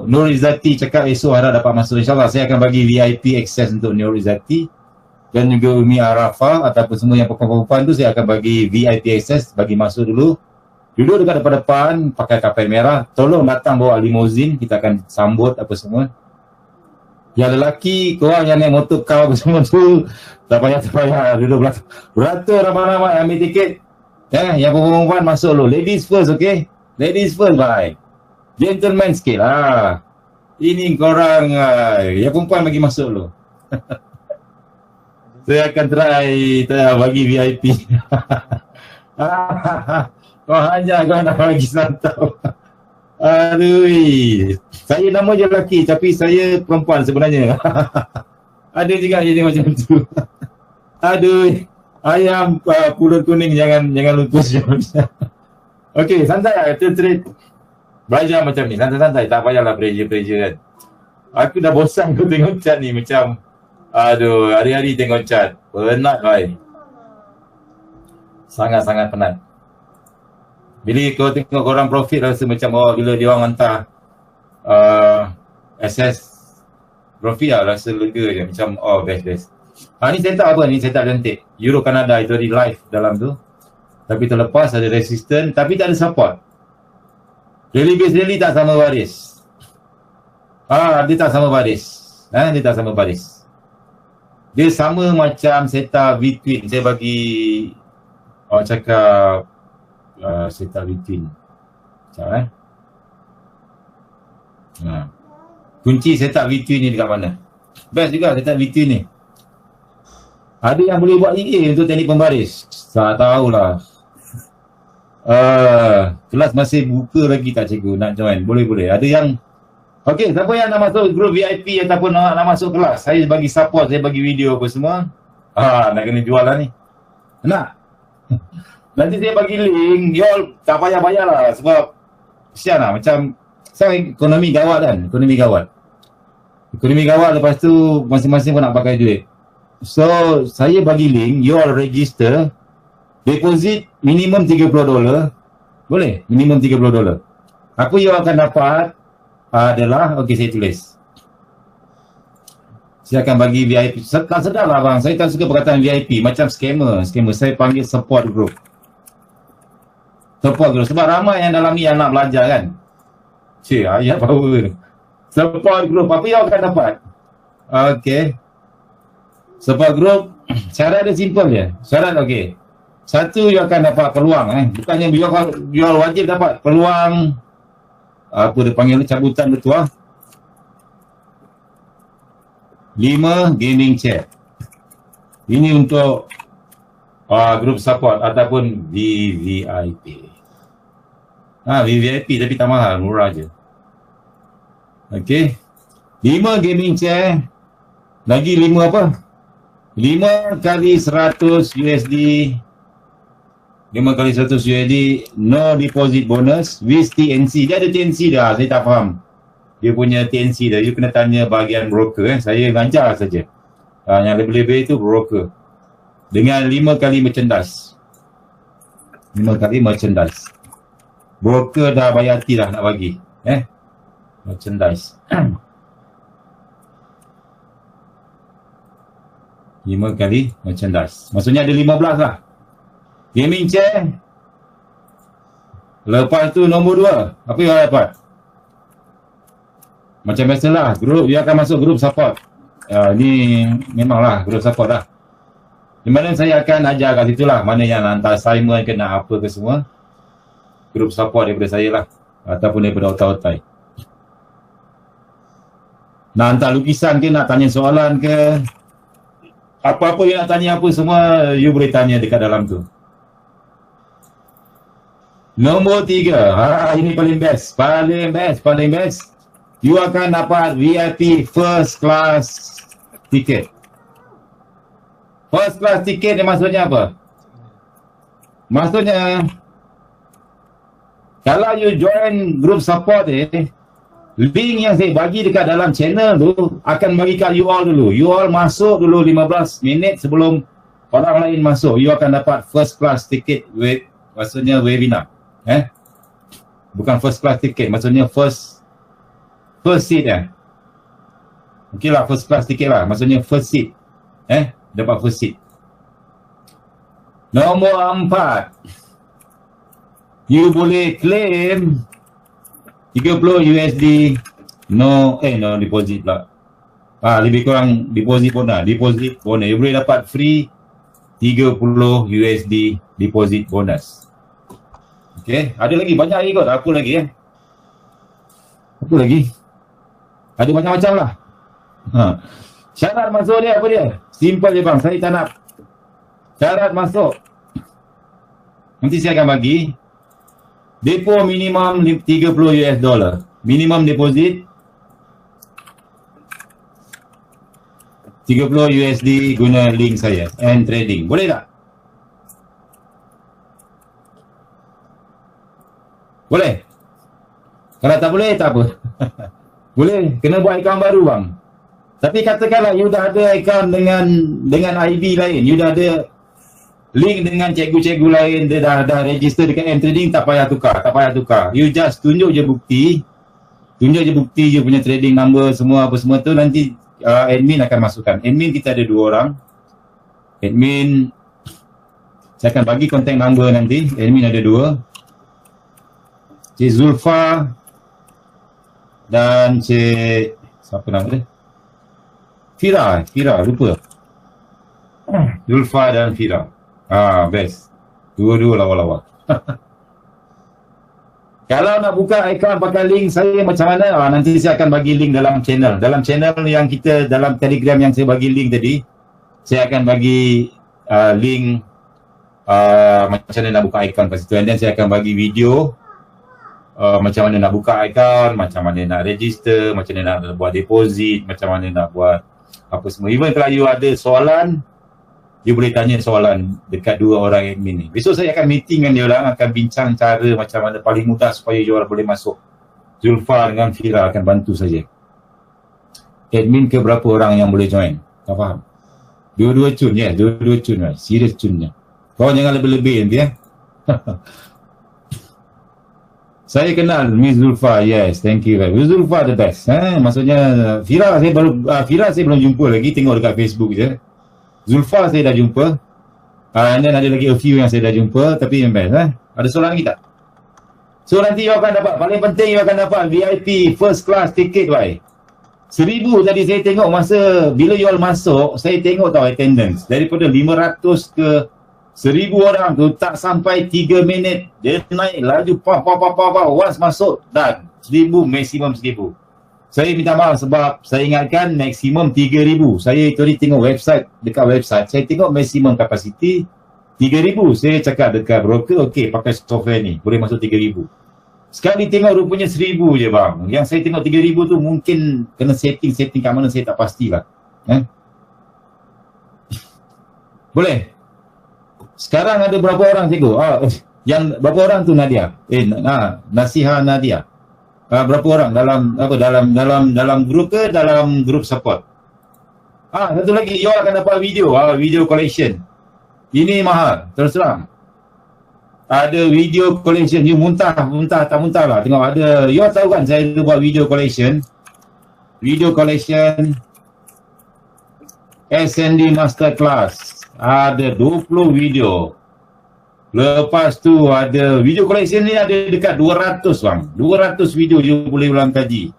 Nur Izzati cakap esok harap dapat masuk. InsyaAllah saya akan bagi VIP access untuk Nur Izzati. Dan juga Umi Arafah ataupun semua yang perempuan-perempuan tu saya akan bagi VIP access. Bagi masuk dulu. Duduk dekat depan, pakai kapal merah. Tolong datang bawa limousine. Kita akan sambut apa semua. Yang lelaki, korang yang naik motor kau apa semua tu. Tak payah. Duduk beratur ramai-ramai ambil tiket. Yang perempuan masuk dulu. Ladies first, okay? Ladies first, bye. Gentleman sikit lah. Ini korang, yang perempuan bagi masuk dulu. Saya akan try bagi VIP. Kau hanya kau nak bagi santau. Aduh. Saya nama je lelaki, tapi saya perempuan sebenarnya. Ada juga jadi macam tu. Aduh. Ayam pulut kuning jangan lupus. Okey, santai lah. Trade belajar macam ni. Santai-santai. Tak payahlah pressure kan. Aku dah bosan aku tengok chat ni macam aduh, hari-hari tengok chat. Penat bhai. Sangat-sangat penat. Bila kau tengok korang profit rasa macam bila dia orang hantar SS profit lah rasa lega je. Macam best. Ni setup apa ni? Setup cantik. Euro Canada itu di live dalam tu. Tapi terlepas ada resistance tapi tak ada support. Daily base daily tak sama baris. Dia tak sama baris. Dia tak sama baris. Dia sama macam setup between. Saya bagi cakap setup between. Macam kunci setup between ni dekat mana? Best juga setup between ni. Ada yang boleh buat EA untuk teknik pembaris? Tak tahulah. Kelas masih buka lagi tak cikgu nak join? Boleh. Ada yang okey, siapa yang nak masuk grup VIP ataupun nak masuk kelas? Saya bagi support, saya bagi video apa semua. Nak kena jual lah ni. Nak? Nanti saya bagi link, you all tak payah bayar lah sebab kesian lah macam sekarang ekonomi gawat kan? Ekonomi gawat lepas tu masing-masing pun nak pakai duit. So, saya bagi link, you all register, deposit minimum $30. Boleh? Minimum $30. Apa you akan dapat adalah, okey saya tulis. Saya akan bagi VIP. Tak sedar lah bang, saya tak suka perkataan VIP. Macam scammer. Saya panggil support group. Sebab ramai yang dalam ni yang nak belajar kan. Ayat power. Support group. Apa you akan dapat? Okey. Support group, syarat dia simple je. Syarat okey. Satu, you akan dapat peluang. Bukannya you wajib dapat peluang. Apa dia panggil cabutan betul 5 gaming chair. Ini untuk group support ataupun VVIP. VVIP tapi tak mahal, murah je. Okey. 5 gaming chair. Lagi 5 apa? 5 kali 100 USD. 5 kali 100 USD. No deposit bonus with TNC. Dia ada TNC dah. Saya tak faham. Dia punya TNC dah. You kena tanya bahagian broker. Saya lancar saja. Yang lebih-lebih itu broker. Dengan 5 kali merchandise. 5 kali merchandise. Broker dah bayar hati dah nak bagi. Merchandise. 5 kali merchandise. Maksudnya ada 15 lah. Gaming chair. Lepas tu nombor 2. Apa yang dapat? Macam biasalah. Grup, dia akan masuk grup support. Ni memanglah grup support lah. Di mana saya akan ajar kat situ lah. Mana yang hantar assignment ke nak apa ke semua. Grup support daripada saya lah. Ataupun daripada otai-otai. Nak hantar lukisan ke, nak tanya soalan ke, apa-apa yang nak tanya apa semua, you boleh tanya dekat dalam tu. Nombor 3, ini paling best. You akan dapat VIP first class ticket. First class ticket ni maksudnya apa? Maksudnya, kalau you join group support link yang saya bagi dekat dalam channel tu akan bagi kat you all dulu. You all masuk dulu 15 minit sebelum orang lain masuk. You akan dapat first class ticket with, maksudnya webinar. Bukan first class ticket, maksudnya first seat Okey lah, first class ticket lah, maksudnya first seat. Dapat first seat. Nombor 4, you boleh claim 30 USD no deposit lah. Lebih kurang deposit bonus. You boleh dapat free 30 USD deposit bonus. Okey, ada lagi banyak lagi kot. Apa lagi Apa lagi? Ada macam-macam lah. Syarat masuk dia apa dia? Simple je bang, saya tak nak. Syarat masuk, nanti saya akan bagi depo minimum 30 US dollar. Minimum deposit 30 USD guna link saya and trading. Boleh tak? Boleh? Kalau tak boleh, tak apa. Boleh, kena buat akaun baru bang. Tapi katakanlah you dah ada akaun dengan ID lain, you dah ada link dengan cikgu-cikgu lain, dia dah register dekat M-Trading, tak payah tukar. You just tunjuk je bukti you punya trading number, semua apa semua tu, nanti admin akan masukkan. Admin kita ada 2 orang. Admin, saya akan bagi contact number nanti. Admin ada 2. Cik Zulfa dan Cik, siapa nama dia? Fira, lupa. Zulfa dan Fira. Best. Dua-dua lawa-lawa. Kalau nak buka akaun pakai link saya macam mana? Nanti saya akan bagi link dalam channel. Dalam channel yang kita, dalam Telegram yang saya bagi link tadi, saya akan bagi link macam mana nak buka akaun kat situ. And then saya akan bagi video macam mana nak buka akaun, macam mana nak register, macam mana nak buat deposit, macam mana nak buat apa semua. Even kalau you ada soalan, you boleh tanya soalan dekat 2 orang admin ni. Besok saya akan meeting dengan dia orang, akan bincang cara macam mana paling mudah supaya you orang boleh masuk. Zulfa dengan Fira akan bantu saja. Admin ke berapa orang yang boleh join? Tak faham? Dua-dua cun ya, dua-dua cun lah. Serius cunnya. Kau jangan lebih-lebih nanti Saya kenal Miss Zulfa, yes, thank you. Miss Zulfa the best. Maksudnya Fira saya belum jumpa lagi, tengok dekat Facebook je. Zulfa saya dah jumpa. And then ada lagi a few yang saya dah jumpa, tapi yang best. Ada soalan lagi tak? So nanti you akan dapat, paling penting you akan dapat VIP first class ticket 1,000 tadi saya tengok masa bila you all masuk, saya tengok tau attendance. Daripada 500 ke 1,000 orang tu tak sampai 3 minit dia naik laju once masuk dan 1,000 maksimum 1,000. Saya minta maaf sebab saya ingatkan maksimum 3,000. Saya tadi tengok dekat website saya tengok maksimum capacity 3,000. Saya cakap dekat broker, okey pakai software ni boleh masuk 3,000. Sekali tengok rupanya 1,000 je bang. Yang saya tengok 3,000 tu mungkin kena setting kat mana saya tak pastilah. Boleh? Sekarang ada berapa orang cikgu? Yang berapa orang tu Nadia? Nasiha Nadia. Berapa orang dalam grup ke dalam grup support? Satu lagi, you akan dapat video, video collection. Ini mahal, terus terang. Ada video collection, you muntah tak muntah lah. Tengok ada, you tahu kan saya buat video collection. Video collection SND Masterclass. Ada 20 video. Lepas tu ada video collection ni ada dekat 200 bang. 200 video you boleh ulang kaji.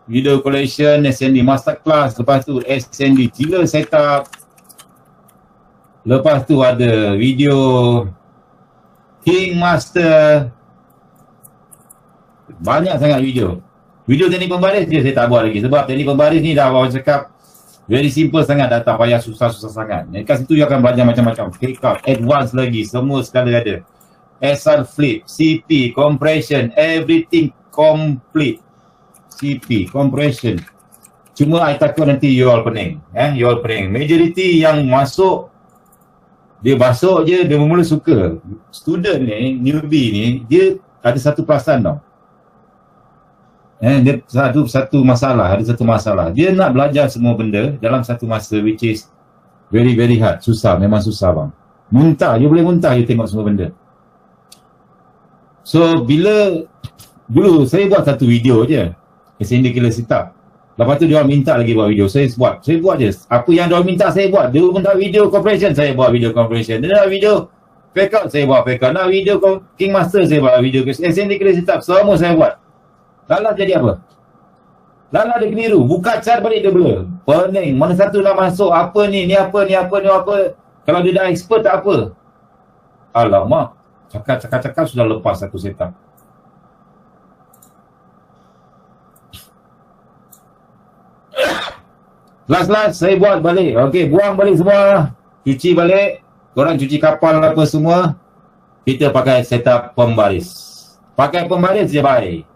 Video collection SND Masterclass. Lepas tu SND Dealer Setup. Lepas tu ada video King Master. Banyak sangat video. Video teknik pembaris je saya tak buat lagi. Sebab teknik pembaris ni dah orang cakap very simple sangat, dah tak payah susah-susah sangat. Kat situ you akan belajar macam-macam. Fake out, advance lagi, semua sekali ada. SR flip, CP, compression, everything complete. CP, compression. Cuma I takut nanti you all pening. You all pening. Majority yang masuk, dia masuk je, dia mula suka. Student ni, newbie ni, dia ada satu perasan tau. Dia satu masalah, ada satu masalah. Dia nak belajar semua benda dalam satu masa, which is very very hard. Susah, memang susah bang. Muntah, you boleh muntah you tengok semua benda. So bila dulu saya buat satu video je, sindicator setup. Lepas tu dia orang minta lagi buat video, saya buat je. Apa yang dia orang minta saya buat. Dia minta video compression, saya buat video compression. Dia nak video fake out, saya buat fake out. Nak video King Master, saya buat video sindicator setup, semua saya buat. Lala jadi apa? Lala dia keliru, buka cat balik dia blur. Pening, mana satu nak masuk, apa ni apa. Kalau dia dah expert tak apa. Alamak, cakap sudah lepas satu setup. Last saya buat balik. Okey, buang balik semua. Cuci balik. Korang cuci kapal apa semua. Kita pakai setup pembaris. Pakai pembaris je baik.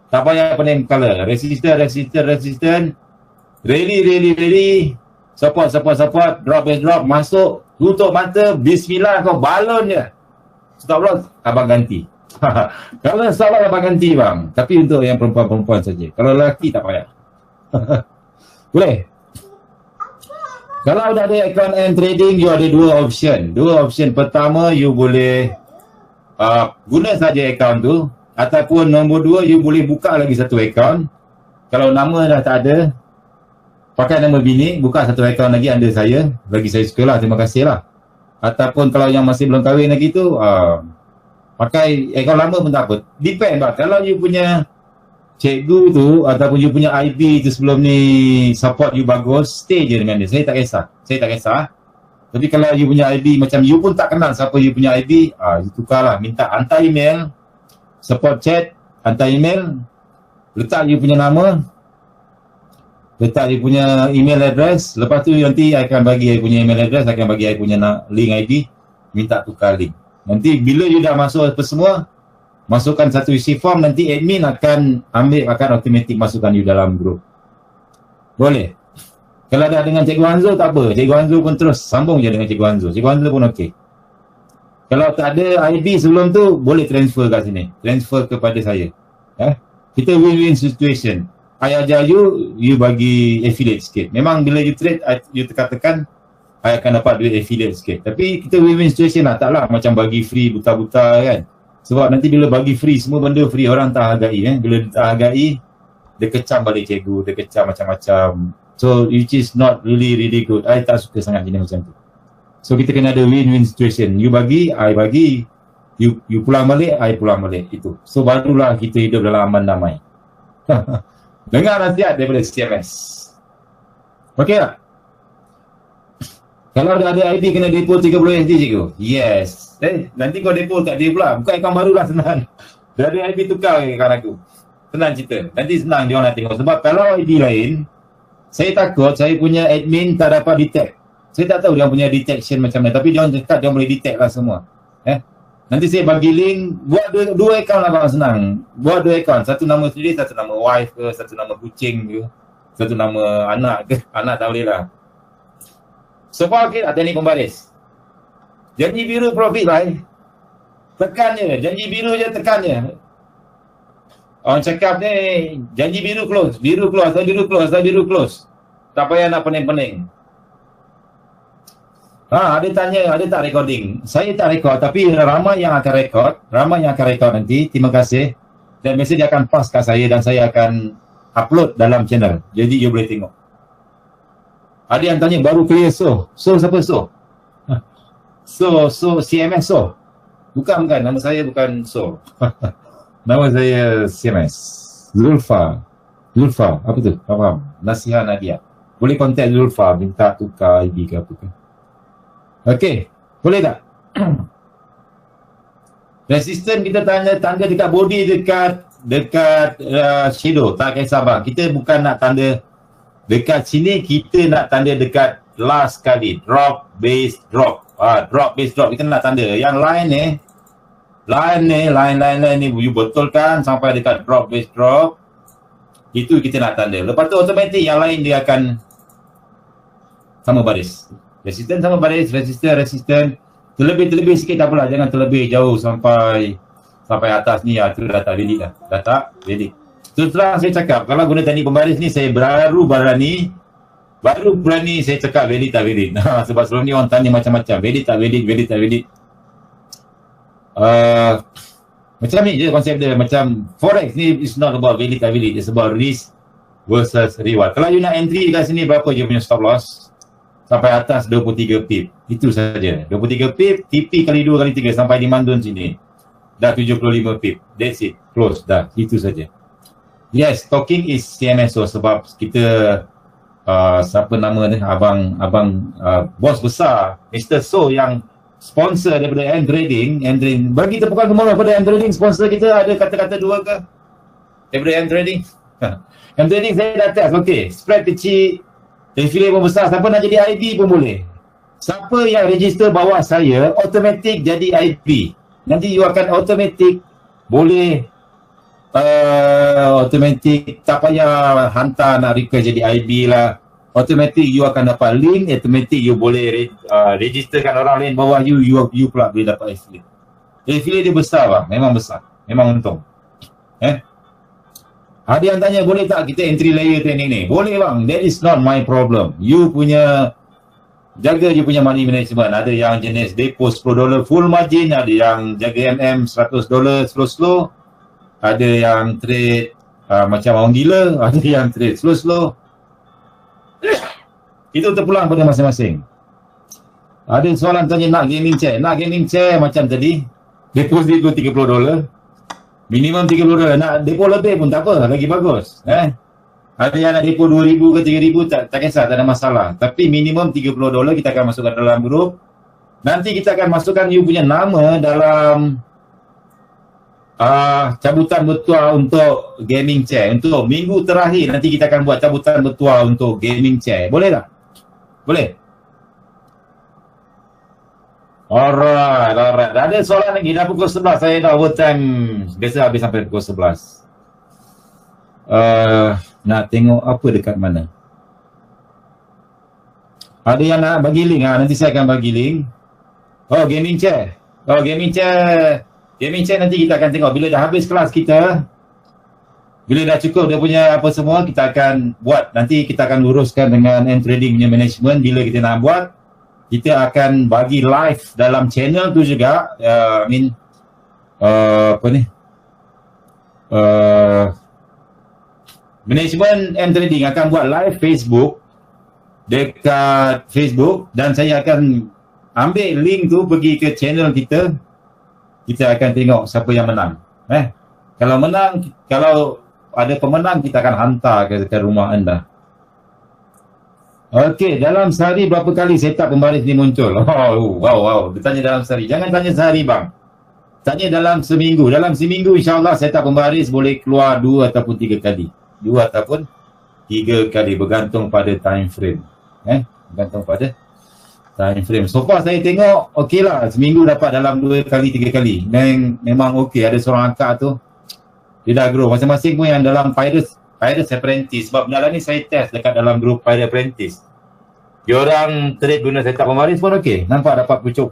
Tak payah pening color. Resistor. Really. Support. Drop. Masuk. Tutup mata. Bismillah kau balon je. Stop loss. Abang ganti. Kalau salah abang ganti bang. Tapi untuk yang perempuan-perempuan saja. Kalau lelaki tak payah. Boleh? Kalau dah ada account and trading, you ada dua option. Pertama, you boleh guna saja account tu. Ataupun nombor dua, you boleh buka lagi satu account. Kalau nama dah tak ada, pakai nama bini, buka satu account lagi under saya. Bagi saya suka lah, terima kasih lah. Ataupun kalau yang masih belum kahwin lagi tu, pakai account lama pun tak apa. Depend lah. Kalau you punya cikgu tu ataupun you punya IB tu sebelum ni support you bagus, stay je dengan dia. Saya tak kisah. Tapi kalau you punya IB macam you pun tak kenal siapa you punya IB, you tukarlah, minta hantar email, support chat, hantar email, letak you punya nama, letak you punya email address. Lepas tu nanti I akan bagi I punya email address, akan bagi I punya link ID, minta tukar link. Nanti bila you dah masuk apa semua, masukkan satu isi form, nanti admin akan automatic masukkan you dalam grup. Boleh. Kalau dah dengan Cikgu Hanzo tak apa. Cikgu Hanzo pun terus sambung je dengan Cikgu Hanzo. Cikgu Hanzo pun okey. Kalau tak ada IB sebelum tu, boleh transfer kat sini. Transfer kepada saya. Kita win-win situation. I ajar you bagi affiliate sikit. Memang bila you trade, you tekan-tekan, I akan dapat duit affiliate sikit. Tapi kita win-win situation lah. Taklah macam bagi free buta-buta kan. Sebab nanti bila bagi free, semua benda free, orang tak hargai. Bila tak hargai, dia kecam balik cikgu, dia kecam macam-macam. So, which is not really good. I tak suka sangat jenis macam tu. So, kita kena ada win-win situation. You bagi, I bagi. You pulang balik, I pulang balik. Itu. So, barulah kita hidup dalam aman damai. Dengar nasihat daripada CMS. Okey tak? Kalau dah ada ID kena depo 30 USD cikgu. Yes. Nanti kau depo kat dia pula. Bukan akaun baru lah, senang. Dah ada ID tukar akaun aku. Senang cerita. Nanti senang dia orang nak tengok. Sebab kalau ID lain, saya takut saya punya admin tak dapat detect. Saya tak tahu dia punya detection macam mana. Tapi dia orang cakap dia boleh detect lah semua. Nanti saya bagi link. Buat dua akaun lah bang, senang. Buat dua akaun. Satu nama sendiri, satu nama wife ke, satu nama kucing ke, satu nama anak ke. Anak tak boleh lah. So far okay tak teknik pembaris? Janji biru profit lah. Tekan je. Janji biru je, tekan je. Orang cakap ni, janji biru close. Biru close, asal biru close. Tak payah nak pening-pening. Ada tanya, ada tak recording? Saya tak record, tapi ramai yang akan record nanti. Terima kasih. Dan message akan pass kat saya dan saya akan upload dalam channel. Jadi you boleh tengok. Ada yang tanya baru clear So siapa So? So CMS So? Bukan, nama saya bukan So. Nama saya CMS Zulfa, apa tu? Faham? Nasihat Nadia. Boleh contact Zulfa, minta tukar ID ke apa ke. Okey, boleh tak? Resistance kita tanda dekat body, dekat dekat shadow, tak kisah bang. Kita bukan nak tanda dekat sini, kita nak tanda dekat last kali. Drop, base, drop. Drop, base, drop. Kita nak tanda. Yang lain ni you betulkan sampai dekat drop, base, drop. Itu kita nak tanda. Lepas tu automatik yang lain dia akan sama baris. Resisten sama baris, resisten. Terlebih sikit tak apalah. Jangan terlebih jauh sampai atas ni. Itu dah tak valid dah. Dah tak valid. Terus terang saya cakap, kalau guna teknik pembaris ni saya baru berani saya cakap valid tak valid. Sebab sebelum ni orang tanya macam-macam. Valid tak valid. Macam ni je konsep dia. Macam forex ni is not about valid tak valid. It's about risk versus reward. Kalau you nak entry kat sini, berapa je punya stop loss? Sampai atas 23 pip. Itu saja. 23 pip, TP kali 2 kali 3 sampai di mandun sini. Dah 75 pip. That's it. Close. Dah. Itu saja. Yes, talking is CMSO sebab kita siapa nama ni? Abang bos besar Mr. So yang sponsor daripada M Trading. Bagi tepukan gemuruh pada M Trading, sponsor kita ada kata-kata dua ke? Daripada M Trading. M Trading saya dah test. Okey, spread kecil, affiliate pun besar. Siapa nak jadi IB pun boleh. Siapa yang register bawah saya, automatic jadi IB. Nanti you akan automatic boleh automatic, tak payah hantar nak request jadi IB lah. Automatic you akan dapat link, automatic you boleh registerkan orang lain bawah you pula boleh dapat affiliate. Affiliate dia besar bang, memang besar, memang untung. Ada yang tanya boleh tak kita entry layer training ni? Boleh bang, that is not my problem. You punya jaga you punya money management. Ada yang jenis depo $10 full margin, ada yang jaga $100 slow. Ada yang trade macam orang gila, ada yang trade slow. Itu terpulang pada masing-masing. Ada soalan tanya nak gaming chair macam tadi, deposit tu $30, minimum $30. Nak depo lebih pun tak apa, lagi bagus. Ada yang nak depo 2,000 ke 3,000 tak kisah, tak ada masalah. Tapi minimum $30 kita akan masukkan dalam grup. Nanti kita akan masukkan you punya nama dalam cabutan virtual untuk gaming chair. Untuk minggu terakhir nanti kita akan buat cabutan virtual untuk gaming chair. Boleh tak? Boleh? Alright. Ada soalan lagi? Dah pukul 11, saya dah overtime. Biasa habis sampai pukul 11. Nak tengok apa dekat mana? Ada yang nak bagi link? Nanti saya akan bagi link. Gaming chair. Gaming chair nanti kita akan tengok bila dah habis kelas kita. Bila dah cukup dia punya apa semua, kita akan buat. Nanti kita akan uruskan dengan M Trading punya management. Bila kita nak buat, kita akan bagi live dalam channel tu juga. Management M Trading akan buat live Facebook dekat Facebook, dan saya akan ambil link tu pergi ke channel kita. Kita akan tengok siapa yang menang. Kalau menang, kalau ada pemenang, kita akan hantar ke rumah anda. Okey, dalam sehari berapa kali setup pembaris ni muncul? Wow. Dia tanya dalam sehari. Jangan tanya sehari bang. Tanya dalam seminggu. Dalam seminggu insyaAllah setup pembaris boleh keluar 2 ataupun 3 kali. 2 ataupun 3 kali bergantung pada time frame. Bergantung pada time frame. So far saya tengok okey lah. Seminggu dapat dalam 2 kali 3 kali. Memang okey. Ada seorang akak tu, dia dah grow. Masing-masing pun yang dalam Pirates Apprentice. Sebab benda ni saya test dekat dalam grup Pirates Apprentice. Diorang trade guna setup pembaris pun okey. Nampak dapat pucuk.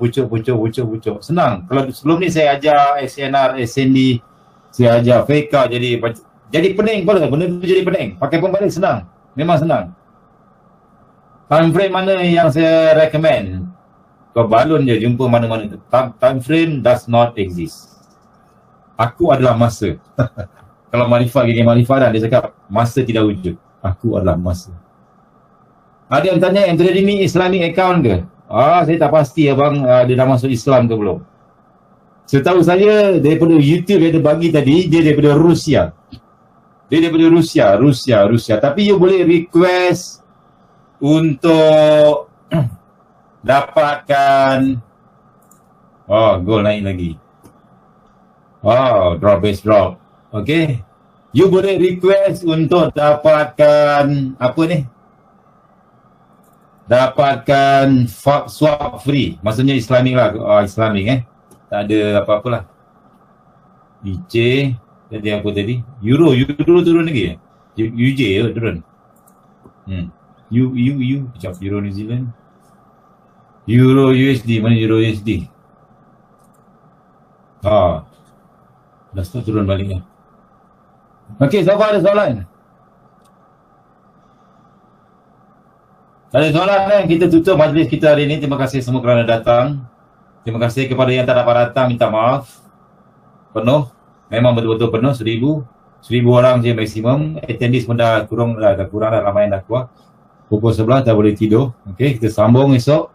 Senang. Kalau sebelum ni saya ajar SNR, SND, saya ajar FK, jadi pening pula. Benda tu jadi pening. Pakai pembaris senang. Memang senang. Time frame mana yang saya recommend? Kau balun je jumpa mana-mana tu. Time frame does not exist. Aku adalah masa. Kalau Marifah gigi Marifah dah, dia cakap masa tidak wujud. Aku adalah masa. Ada yang tanya, M Trading ni Islamic account ke? Saya tak pasti abang dia dah masuk Islam ke belum. Setahu saya daripada YouTube dia ada bagi tadi, dia daripada Rusia. Rusia. Tapi you boleh request untuk dapatkan gold naik lagi. Drop base drop. Okay. You boleh request untuk dapatkan apa ni? Dapatkan swap free. Maksudnya Islamic lah. Islamic tak ada apa-apa lah. IC. Jadi apa tadi? Euro turun lagi UJ turun. Sekejap, Euro New Zealand. Euro USD. Mana Euro USD? Dah start turun baliknya. Okey, siapa ada soalan? Tak ada soalan kita tutup majlis kita hari ini. Terima kasih semua kerana datang. Terima kasih kepada yang tak dapat datang, minta maaf. Penuh, memang betul-betul penuh, 1,000 orang je maksimum. Attendees pun dah kurang dah ramai yang dah keluar. Pukul 11 dah boleh tidur. Okey, kita sambung esok.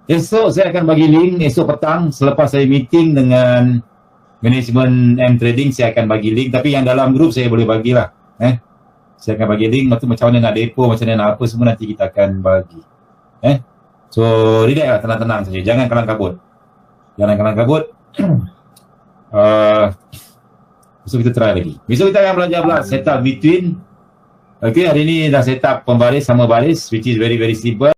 Esok saya akan bagi link, esok petang selepas saya meeting dengan management M Trading, saya akan bagi link. Tapi yang dalam grup saya boleh bagilah. Saya akan bagi link macam mana nak depo, macam mana nak apa, semua nanti kita akan bagi. So relax lah, tenang-tenang saja. Jangan kalang kabut. Besok kita try lagi. Besok kita akan belajar pula setup between. Okay, hari ni dah setup pembaris sama baris, which is very very simple.